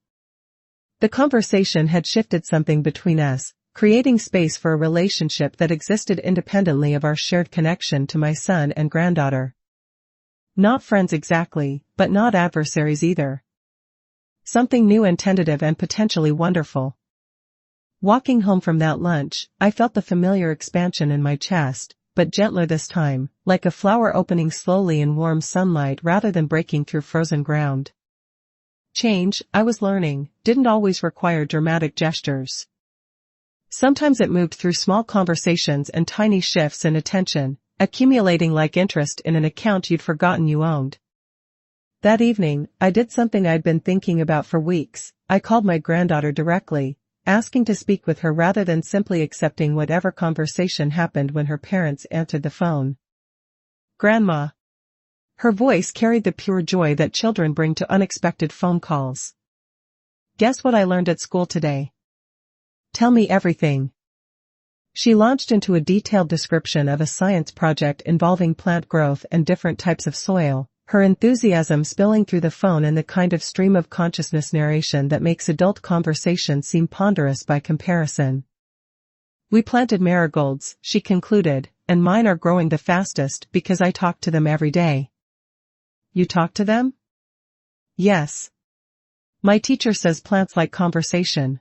The conversation had shifted something between us, creating space for a relationship that existed independently of our shared connection to my son and granddaughter. Not friends exactly, but not adversaries either. Something new and tentative and potentially wonderful. Walking home from that lunch, I felt the familiar expansion in my chest, but gentler this time, like a flower opening slowly in warm sunlight rather than breaking through frozen ground. Change, I was learning, didn't always require dramatic gestures. Sometimes it moved through small conversations and tiny shifts in attention, accumulating like interest in an account you'd forgotten you owned. That evening, I did something I'd been thinking about for weeks. I called my granddaughter directly, asking to speak with her rather than simply accepting whatever conversation happened when her parents answered the phone. Grandma. Her voice carried the pure joy that children bring to unexpected phone calls. Guess what I learned at school today? Tell me everything. She launched into a detailed description of a science project involving plant growth and different types of soil, her enthusiasm spilling through the phone in the kind of stream of consciousness narration that makes adult conversation seem ponderous by comparison. We planted marigolds, she concluded, and mine are growing the fastest because I talk to them every day. You talk to them? Yes. My teacher says plants like conversation.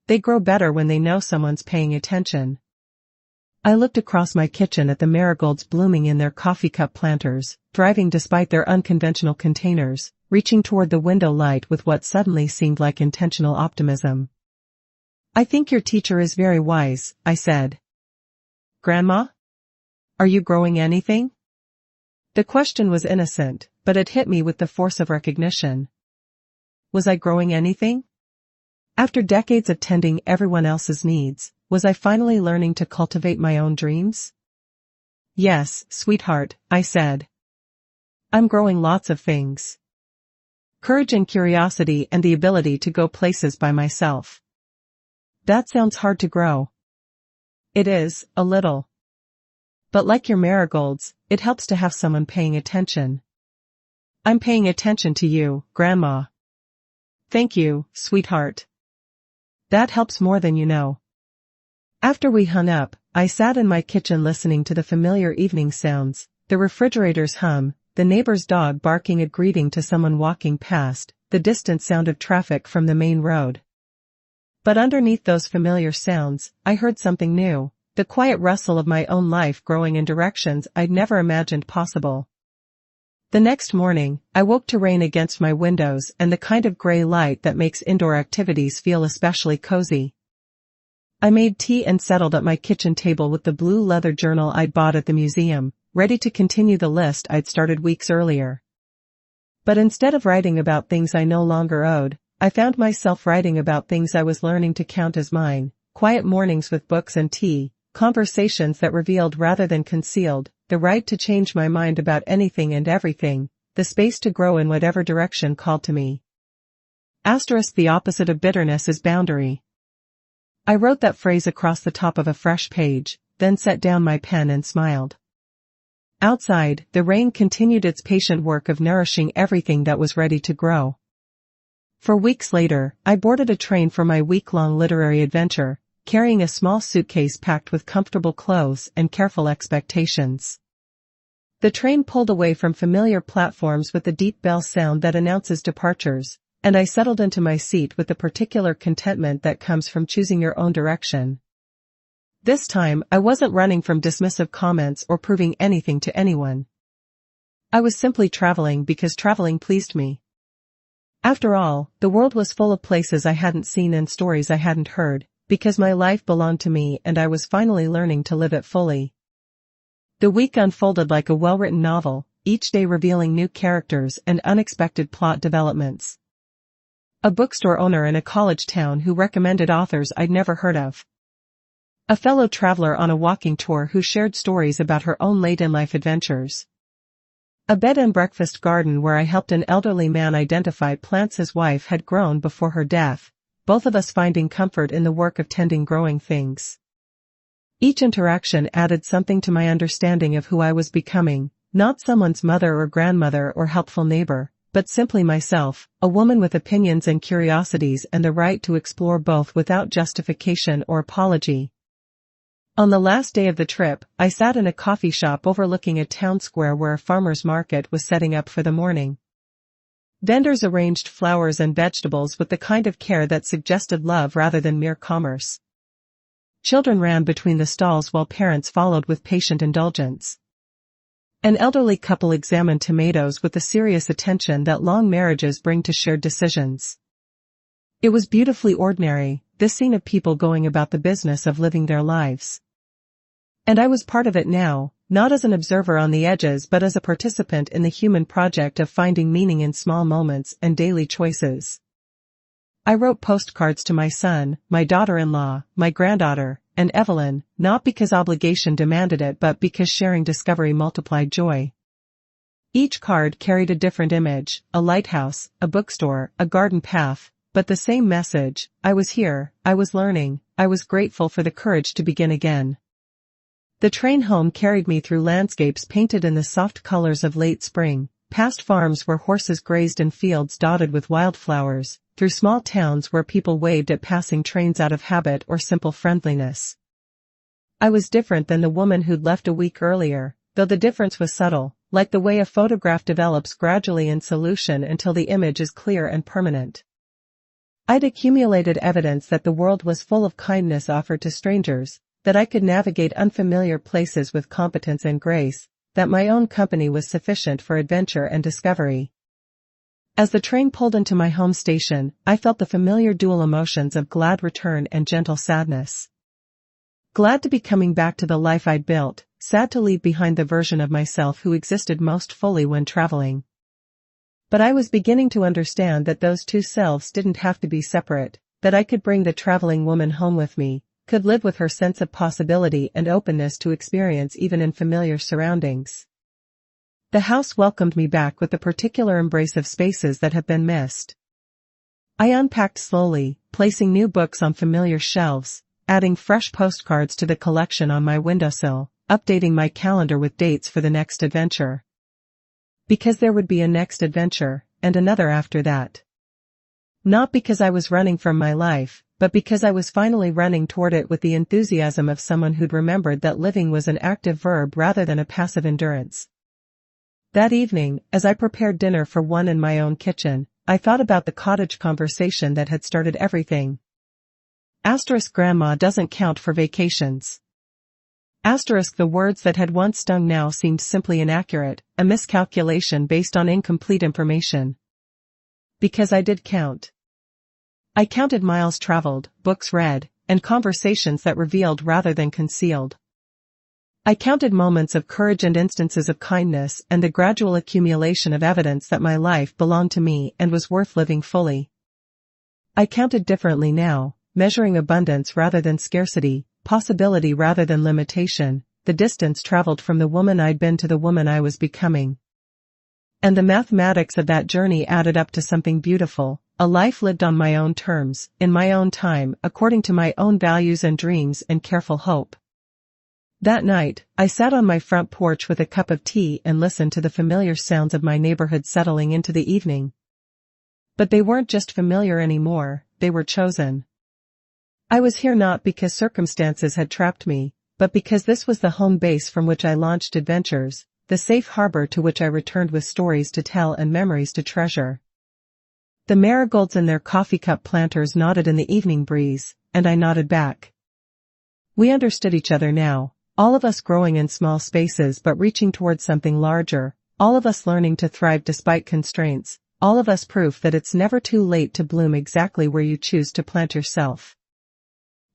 They grow better when they know someone's paying attention. I looked across my kitchen at the marigolds blooming in their coffee cup planters, thriving despite their unconventional containers, reaching toward the window light with what suddenly seemed like intentional optimism. I think your teacher is very wise, I said. Grandma? Are you growing anything? The question was innocent, but it hit me with the force of recognition. Was I growing anything? After decades of tending everyone else's needs, was I finally learning to cultivate my own dreams? Yes, sweetheart, I said. I'm growing lots of things. Courage and curiosity and the ability to go places by myself. That sounds hard to grow. It is, a little. But like your marigolds, it helps to have someone paying attention. I'm paying attention to you, Grandma. Thank you, sweetheart. That helps more than you know. After we hung up, I sat in my kitchen listening to the familiar evening sounds, the refrigerator's hum, the neighbor's dog barking a greeting to someone walking past, the distant sound of traffic from the main road. But underneath those familiar sounds, I heard something new. The quiet rustle of my own life growing in directions I'd never imagined possible. The next morning, I woke to rain against my windows and the kind of gray light that makes indoor activities feel especially cozy. I made tea and settled at my kitchen table with the blue leather journal I'd bought at the museum, ready to continue the list I'd started weeks earlier. But instead of writing about things I no longer owed, I found myself writing about things I was learning to count as mine, quiet mornings with books and tea, conversations that revealed rather than concealed, the right to change my mind about anything and everything, the space to grow in whatever direction called to me. The opposite of bitterness is boundary. I wrote that phrase across the top of a fresh page, then set down my pen and smiled. Outside, the rain continued its patient work of nourishing everything that was ready to grow. For weeks later, I boarded a train for my week-long literary adventure, carrying a small suitcase packed with comfortable clothes and careful expectations. The train pulled away from familiar platforms with the deep bell sound that announces departures, and I settled into my seat with the particular contentment that comes from choosing your own direction. This time, I wasn't running from dismissive comments or proving anything to anyone. I was simply traveling because traveling pleased me. After all, the world was full of places I hadn't seen and stories I hadn't heard, because my life belonged to me and I was finally learning to live it fully. The week unfolded like a well-written novel, each day revealing new characters and unexpected plot developments. A bookstore owner in a college town who recommended authors I'd never heard of. A fellow traveler on a walking tour who shared stories about her own late-in-life adventures. A bed and breakfast garden where I helped an elderly man identify plants his wife had grown before her death, both of us finding comfort in the work of tending growing things. Each interaction added something to my understanding of who I was becoming, not someone's mother or grandmother or helpful neighbor, but simply myself, a woman with opinions and curiosities and the right to explore both without justification or apology. On the last day of the trip, I sat in a coffee shop overlooking a town square where a farmer's market was setting up for the morning. Vendors arranged flowers and vegetables with the kind of care that suggested love rather than mere commerce. Children ran between the stalls while parents followed with patient indulgence. An elderly couple examined tomatoes with the serious attention that long marriages bring to shared decisions. It was beautifully ordinary, this scene of people going about the business of living their lives. And I was part of it now, not as an observer on the edges but as a participant in the human project of finding meaning in small moments and daily choices. I wrote postcards to my son, my daughter-in-law, my granddaughter, and Evelyn, not because obligation demanded it but because sharing discovery multiplied joy. Each card carried a different image, a lighthouse, a bookstore, a garden path, but the same message: I was here, I was learning, I was grateful for the courage to begin again. The train home carried me through landscapes painted in the soft colors of late spring, past farms where horses grazed and fields dotted with wildflowers, through small towns where people waved at passing trains out of habit or simple friendliness. I was different than the woman who'd left a week earlier, though the difference was subtle, like the way a photograph develops gradually in solution until the image is clear and permanent. I'd accumulated evidence that the world was full of kindness offered to strangers, that I could navigate unfamiliar places with competence and grace, that my own company was sufficient for adventure and discovery. As the train pulled into my home station, I felt the familiar dual emotions of glad return and gentle sadness. Glad to be coming back to the life I'd built, sad to leave behind the version of myself who existed most fully when traveling. But I was beginning to understand that those two selves didn't have to be separate, that I could bring the traveling woman home with me, could live with her sense of possibility and openness to experience even in familiar surroundings. The house welcomed me back with the particular embrace of spaces that have been missed. I unpacked slowly, placing new books on familiar shelves, adding fresh postcards to the collection on my windowsill, updating my calendar with dates for the next adventure. Because there would be a next adventure, and another after that. Not because I was running from my life, but because I was finally running toward it with the enthusiasm of someone who'd remembered that living was an active verb rather than a passive endurance. That evening, as I prepared dinner for one in my own kitchen, I thought about the cottage conversation that had started everything. Grandma doesn't count for vacations. The words that had once stung now seemed simply inaccurate, a miscalculation based on incomplete information. Because I did count. I counted miles traveled, books read, and conversations that revealed rather than concealed. I counted moments of courage and instances of kindness and the gradual accumulation of evidence that my life belonged to me and was worth living fully. I counted differently now, measuring abundance rather than scarcity, possibility rather than limitation, the distance traveled from the woman I'd been to the woman I was becoming. And the mathematics of that journey added up to something beautiful, a life lived on my own terms, in my own time, according to my own values and dreams and careful hope. That night, I sat on my front porch with a cup of tea and listened to the familiar sounds of my neighborhood settling into the evening. But they weren't just familiar anymore, they were chosen. I was here not because circumstances had trapped me, but because this was the home base from which I launched adventures, the safe harbor to which I returned with stories to tell and memories to treasure. The marigolds in their coffee cup planters nodded in the evening breeze, and I nodded back. We understood each other now, all of us growing in small spaces but reaching towards something larger, all of us learning to thrive despite constraints, all of us proof that it's never too late to bloom exactly where you choose to plant yourself.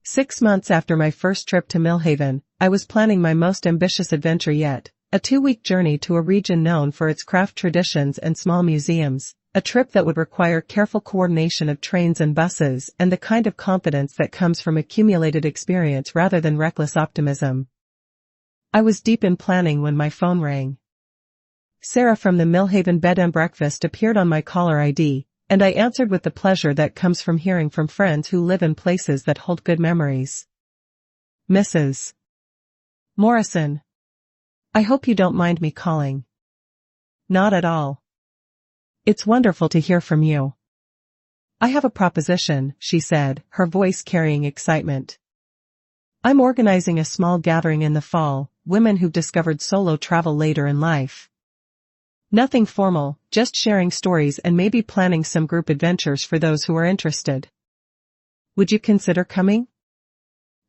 6 months after my first trip to Millhaven, I was planning my most ambitious adventure yet, a 2-week journey to a region known for its craft traditions and small museums, a trip that would require careful coordination of trains and buses and the kind of confidence that comes from accumulated experience rather than reckless optimism. I was deep in planning when my phone rang. Sarah from the Millhaven Bed and Breakfast appeared on my caller ID, and I answered with the pleasure that comes from hearing from friends who live in places that hold good memories. Mrs. Morrison. I hope you don't mind me calling. Not at all. It's wonderful to hear from you. I have a proposition, she said, her voice carrying excitement. I'm organizing a small gathering in the fall, women who've discovered solo travel later in life. Nothing formal, just sharing stories and maybe planning some group adventures for those who are interested. Would you consider coming?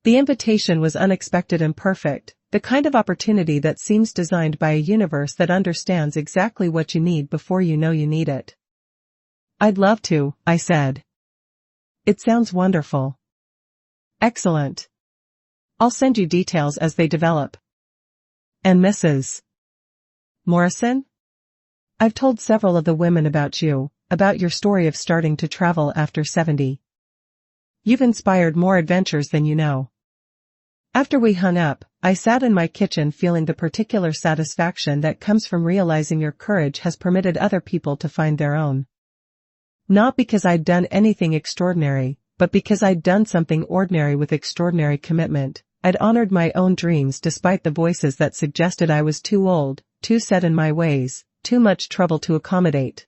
The invitation was unexpected and perfect, the kind of opportunity that seems designed by a universe that understands exactly what you need before you know you need it. I'd love to, I said. It sounds wonderful. Excellent. I'll send you details as they develop. And Mrs. Morrison? I've told several of the women about you, about your story of starting to travel after 70. You've inspired more adventures than you know. After we hung up, I sat in my kitchen feeling the particular satisfaction that comes from realizing your courage has permitted other people to find their own. Not because I'd done anything extraordinary, but because I'd done something ordinary with extraordinary commitment. I'd honored my own dreams despite the voices that suggested I was too old, too set in my ways, too much trouble to accommodate.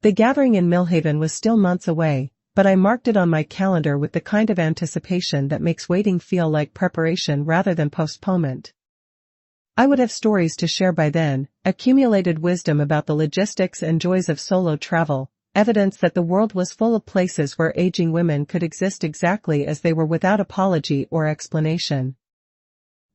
The gathering in Millhaven was still months away, but I marked it on my calendar with the kind of anticipation that makes waiting feel like preparation rather than postponement. I would have stories to share by then, accumulated wisdom about the logistics and joys of solo travel, evidence that the world was full of places where aging women could exist exactly as they were without apology or explanation.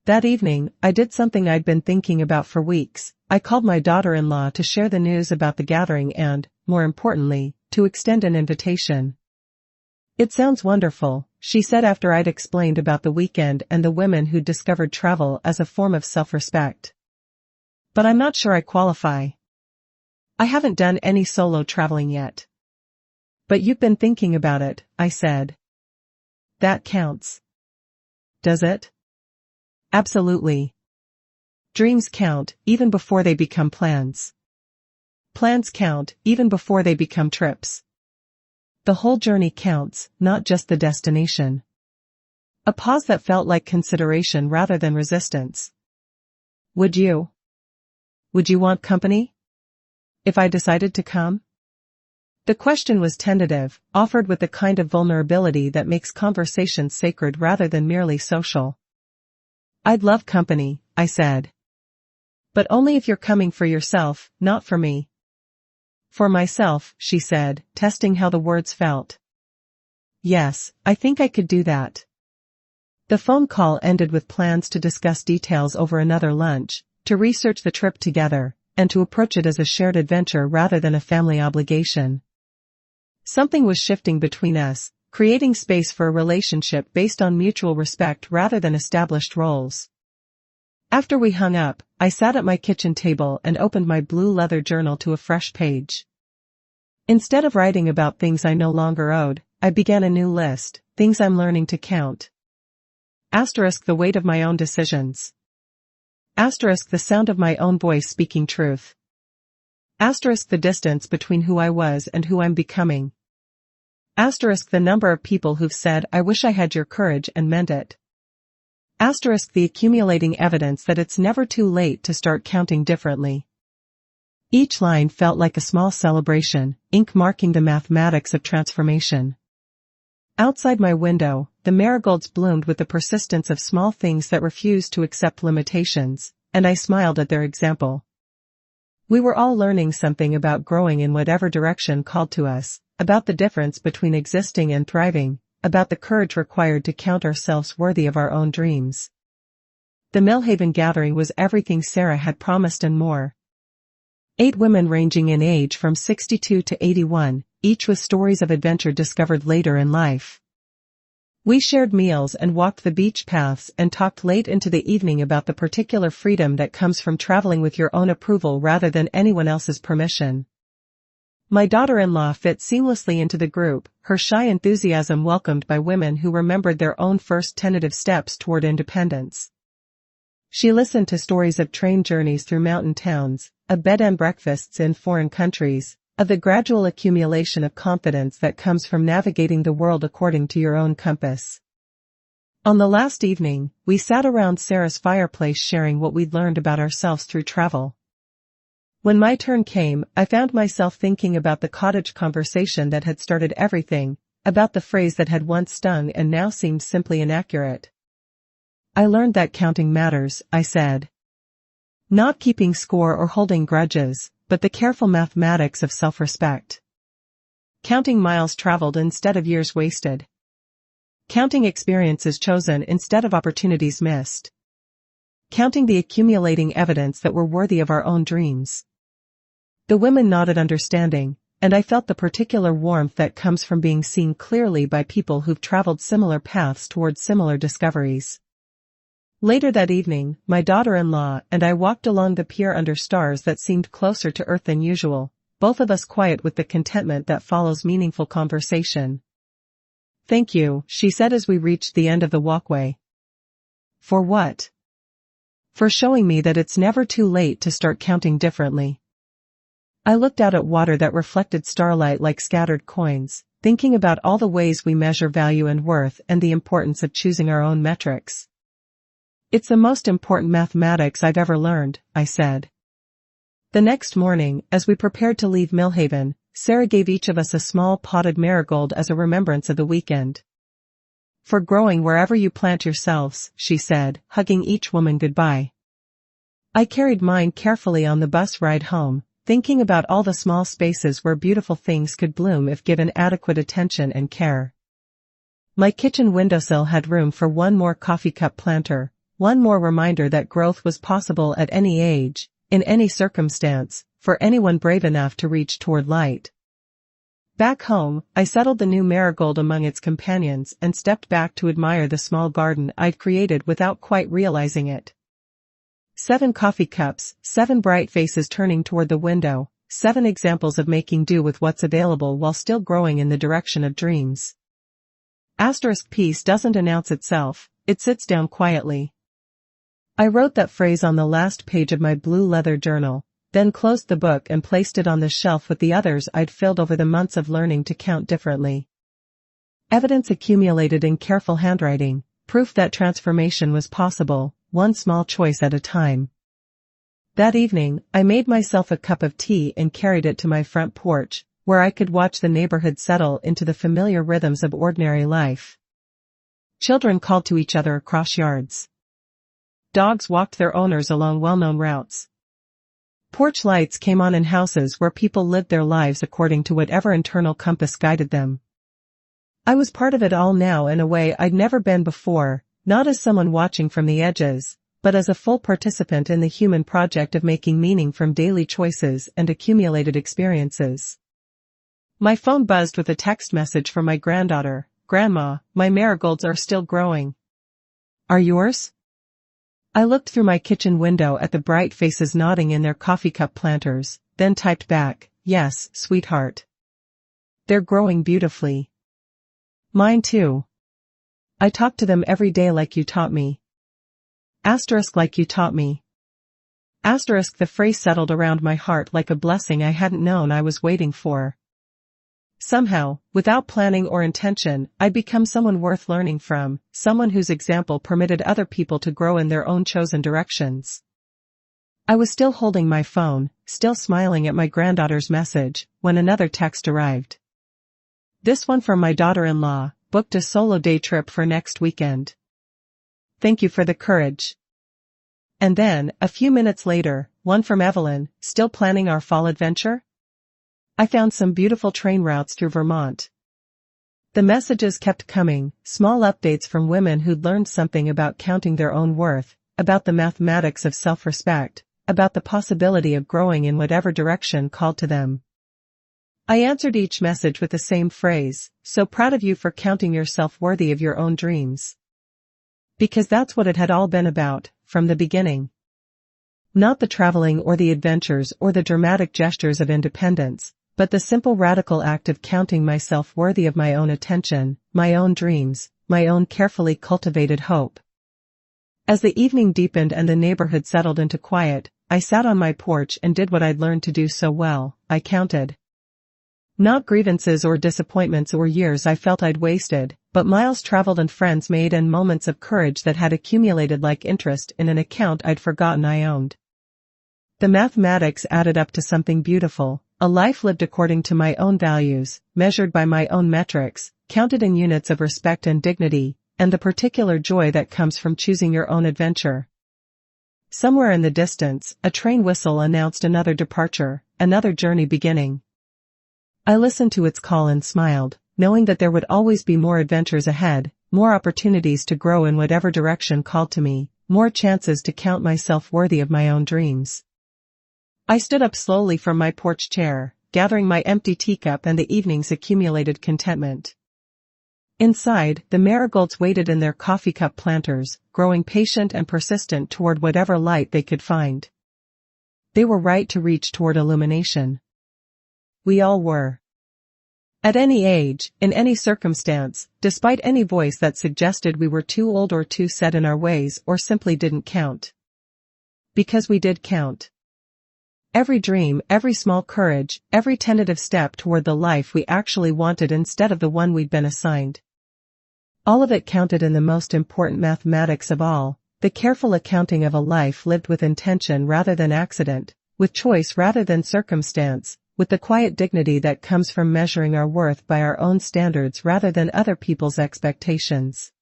That evening, I did something I'd been thinking about for weeks. I called my daughter-in-law to share the news about the gathering and, more importantly, to extend an invitation. It sounds wonderful, she said after I'd explained about the weekend and the women who'd discovered travel as a form of self-respect. But I'm not sure I qualify. I haven't done any solo traveling yet. But you've been thinking about it, I said. That counts. Does it? Absolutely. Dreams count, even before they become plans. Plans count, even before they become trips. The whole journey counts, not just the destination. A pause that felt like consideration rather than resistance. Would you? Would you want company? If I decided to come? The question was tentative, offered with the kind of vulnerability that makes conversations sacred rather than merely social. I'd love company, I said. But only if you're coming for yourself, not for me. For myself, she said, testing how the words felt. Yes, I think I could do that. The phone call ended with plans to discuss details over another lunch, to research the trip together, and to approach it as a shared adventure rather than a family obligation. Something was shifting between us, creating space for a relationship based on mutual respect rather than established roles. After we hung up, I sat at my kitchen table and opened my blue leather journal to a fresh page. Instead of writing about things I no longer owed, I began a new list, things I'm learning to count. Asterisk the weight of my own decisions. Asterisk the sound of my own voice speaking truth. Asterisk the distance between who I was and who I'm becoming. Asterisk the number of people who've said, I wish I had your courage, and meant it. Asterisk the accumulating evidence that it's never too late to start counting differently. Each line felt like a small celebration, ink marking the mathematics of transformation. Outside my window, the marigolds bloomed with the persistence of small things that refused to accept limitations, and I smiled at their example. We were all learning something about growing in whatever direction called to us, about the difference between existing and thriving, about the courage required to count ourselves worthy of our own dreams. The Millhaven gathering was everything Sarah had promised and more. 8 women ranging in age from 62 to 81, each with stories of adventure discovered later in life. We shared meals and walked the beach paths and talked late into the evening about the particular freedom that comes from traveling with your own approval rather than anyone else's permission. My daughter-in-law fit seamlessly into the group, her shy enthusiasm welcomed by women who remembered their own first tentative steps toward independence. She listened to stories of train journeys through mountain towns, of bed and breakfasts in foreign countries, of the gradual accumulation of confidence that comes from navigating the world according to your own compass. On the last evening, we sat around Sarah's fireplace sharing what we'd learned about ourselves through travel. When my turn came, I found myself thinking about the cottage conversation that had started everything, about the phrase that had once stung and now seemed simply inaccurate. I learned that counting matters, I said. Not keeping score or holding grudges, but the careful mathematics of self-respect. Counting miles traveled instead of years wasted. Counting experiences chosen instead of opportunities missed. Counting the accumulating evidence that we're worthy of our own dreams. The women nodded understanding, and I felt the particular warmth that comes from being seen clearly by people who've traveled similar paths towards similar discoveries. Later that evening, my daughter-in-law and I walked along the pier under stars that seemed closer to earth than usual, both of us quiet with the contentment that follows meaningful conversation. Thank you, she said as we reached the end of the walkway. For what? For showing me that it's never too late to start counting differently. I looked out at water that reflected starlight like scattered coins, thinking about all the ways we measure value and worth and the importance of choosing our own metrics. It's the most important mathematics I've ever learned, I said. The next morning, as we prepared to leave Millhaven, Sarah gave each of us a small potted marigold as a remembrance of the weekend. For growing wherever you plant yourselves, she said, hugging each woman goodbye. I carried mine carefully on the bus ride home, thinking about all the small spaces where beautiful things could bloom if given adequate attention and care. My kitchen windowsill had room for one more coffee cup planter, one more reminder that growth was possible at any age, in any circumstance, for anyone brave enough to reach toward light. Back home, I settled the new marigold among its companions and stepped back to admire the small garden I'd created without quite realizing it. 7 coffee cups, 7 bright faces turning toward the window, 7 examples of making do with what's available while still growing in the direction of dreams. Asterisk peace doesn't announce itself, it sits down quietly. I wrote that phrase on the last page of my blue leather journal, then closed the book and placed it on the shelf with the others I'd filled over the months of learning to count differently. Evidence accumulated in careful handwriting, proof that transformation was possible, one small choice at a time. That evening, I made myself a cup of tea and carried it to my front porch, where I could watch the neighborhood settle into the familiar rhythms of ordinary life. Children called to each other across yards. Dogs walked their owners along well-known routes. Porch lights came on in houses where people lived their lives according to whatever internal compass guided them. I was part of it all now in a way I'd never been before, not as someone watching from the edges, but as a full participant in the human project of making meaning from daily choices and accumulated experiences. My phone buzzed with a text message from my granddaughter. Grandma, my marigolds are still growing. Are yours? I looked through my kitchen window at the bright faces nodding in their coffee cup planters, then typed back, yes, sweetheart. They're growing beautifully. Mine too. I talk to them every day like you taught me. Asterisk like you taught me. Asterisk the phrase settled around my heart like a blessing I hadn't known I was waiting for. Somehow, without planning or intention, I'd become someone worth learning from, someone whose example permitted other people to grow in their own chosen directions. I was still holding my phone, still smiling at my granddaughter's message, when another text arrived. This one from my daughter-in-law, booked a solo day trip for next weekend. Thank you for the courage. And then, a few minutes later, one from Evelyn, still planning our fall adventure? I found some beautiful train routes through Vermont. The messages kept coming, small updates from women who'd learned something about counting their own worth, about the mathematics of self-respect, about the possibility of growing in whatever direction called to them. I answered each message with the same phrase, so proud of you for counting yourself worthy of your own dreams. Because that's what it had all been about, from the beginning. Not the traveling or the adventures or the dramatic gestures of independence, but the simple radical act of counting myself worthy of my own attention, my own dreams, my own carefully cultivated hope. As the evening deepened and the neighborhood settled into quiet, I sat on my porch and did what I'd learned to do so well, I counted. Not grievances or disappointments or years I felt I'd wasted, but miles traveled and friends made and moments of courage that had accumulated like interest in an account I'd forgotten I owned. The mathematics added up to something beautiful. A life lived according to my own values, measured by my own metrics, counted in units of respect and dignity, and the particular joy that comes from choosing your own adventure. Somewhere in the distance, a train whistle announced another departure, another journey beginning. I listened to its call and smiled, knowing that there would always be more adventures ahead, more opportunities to grow in whatever direction called to me, more chances to count myself worthy of my own dreams. I stood up slowly from my porch chair, gathering my empty teacup and the evening's accumulated contentment. Inside, the marigolds waited in their coffee cup planters, growing patient and persistent toward whatever light they could find. They were right to reach toward illumination. We all were. At any age, in any circumstance, despite any voice that suggested we were too old or too set in our ways or simply didn't count. Because we did count. Every dream, every small courage, every tentative step toward the life we actually wanted instead of the one we'd been assigned. All of it counted in the most important mathematics of all, the careful accounting of a life lived with intention rather than accident, with choice rather than circumstance, with the quiet dignity that comes from measuring our worth by our own standards rather than other people's expectations.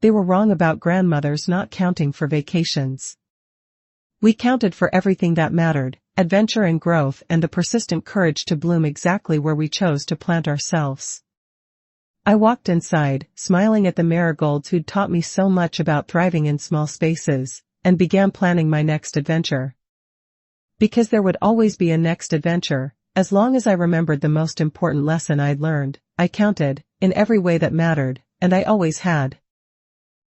They were wrong about grandmothers not counting for vacations. We counted for everything that mattered, adventure and growth and the persistent courage to bloom exactly where we chose to plant ourselves. I walked inside, smiling at the marigolds who'd taught me so much about thriving in small spaces, and began planning my next adventure. Because there would always be a next adventure, as long as I remembered the most important lesson I'd learned, I counted, in every way that mattered, and I always had.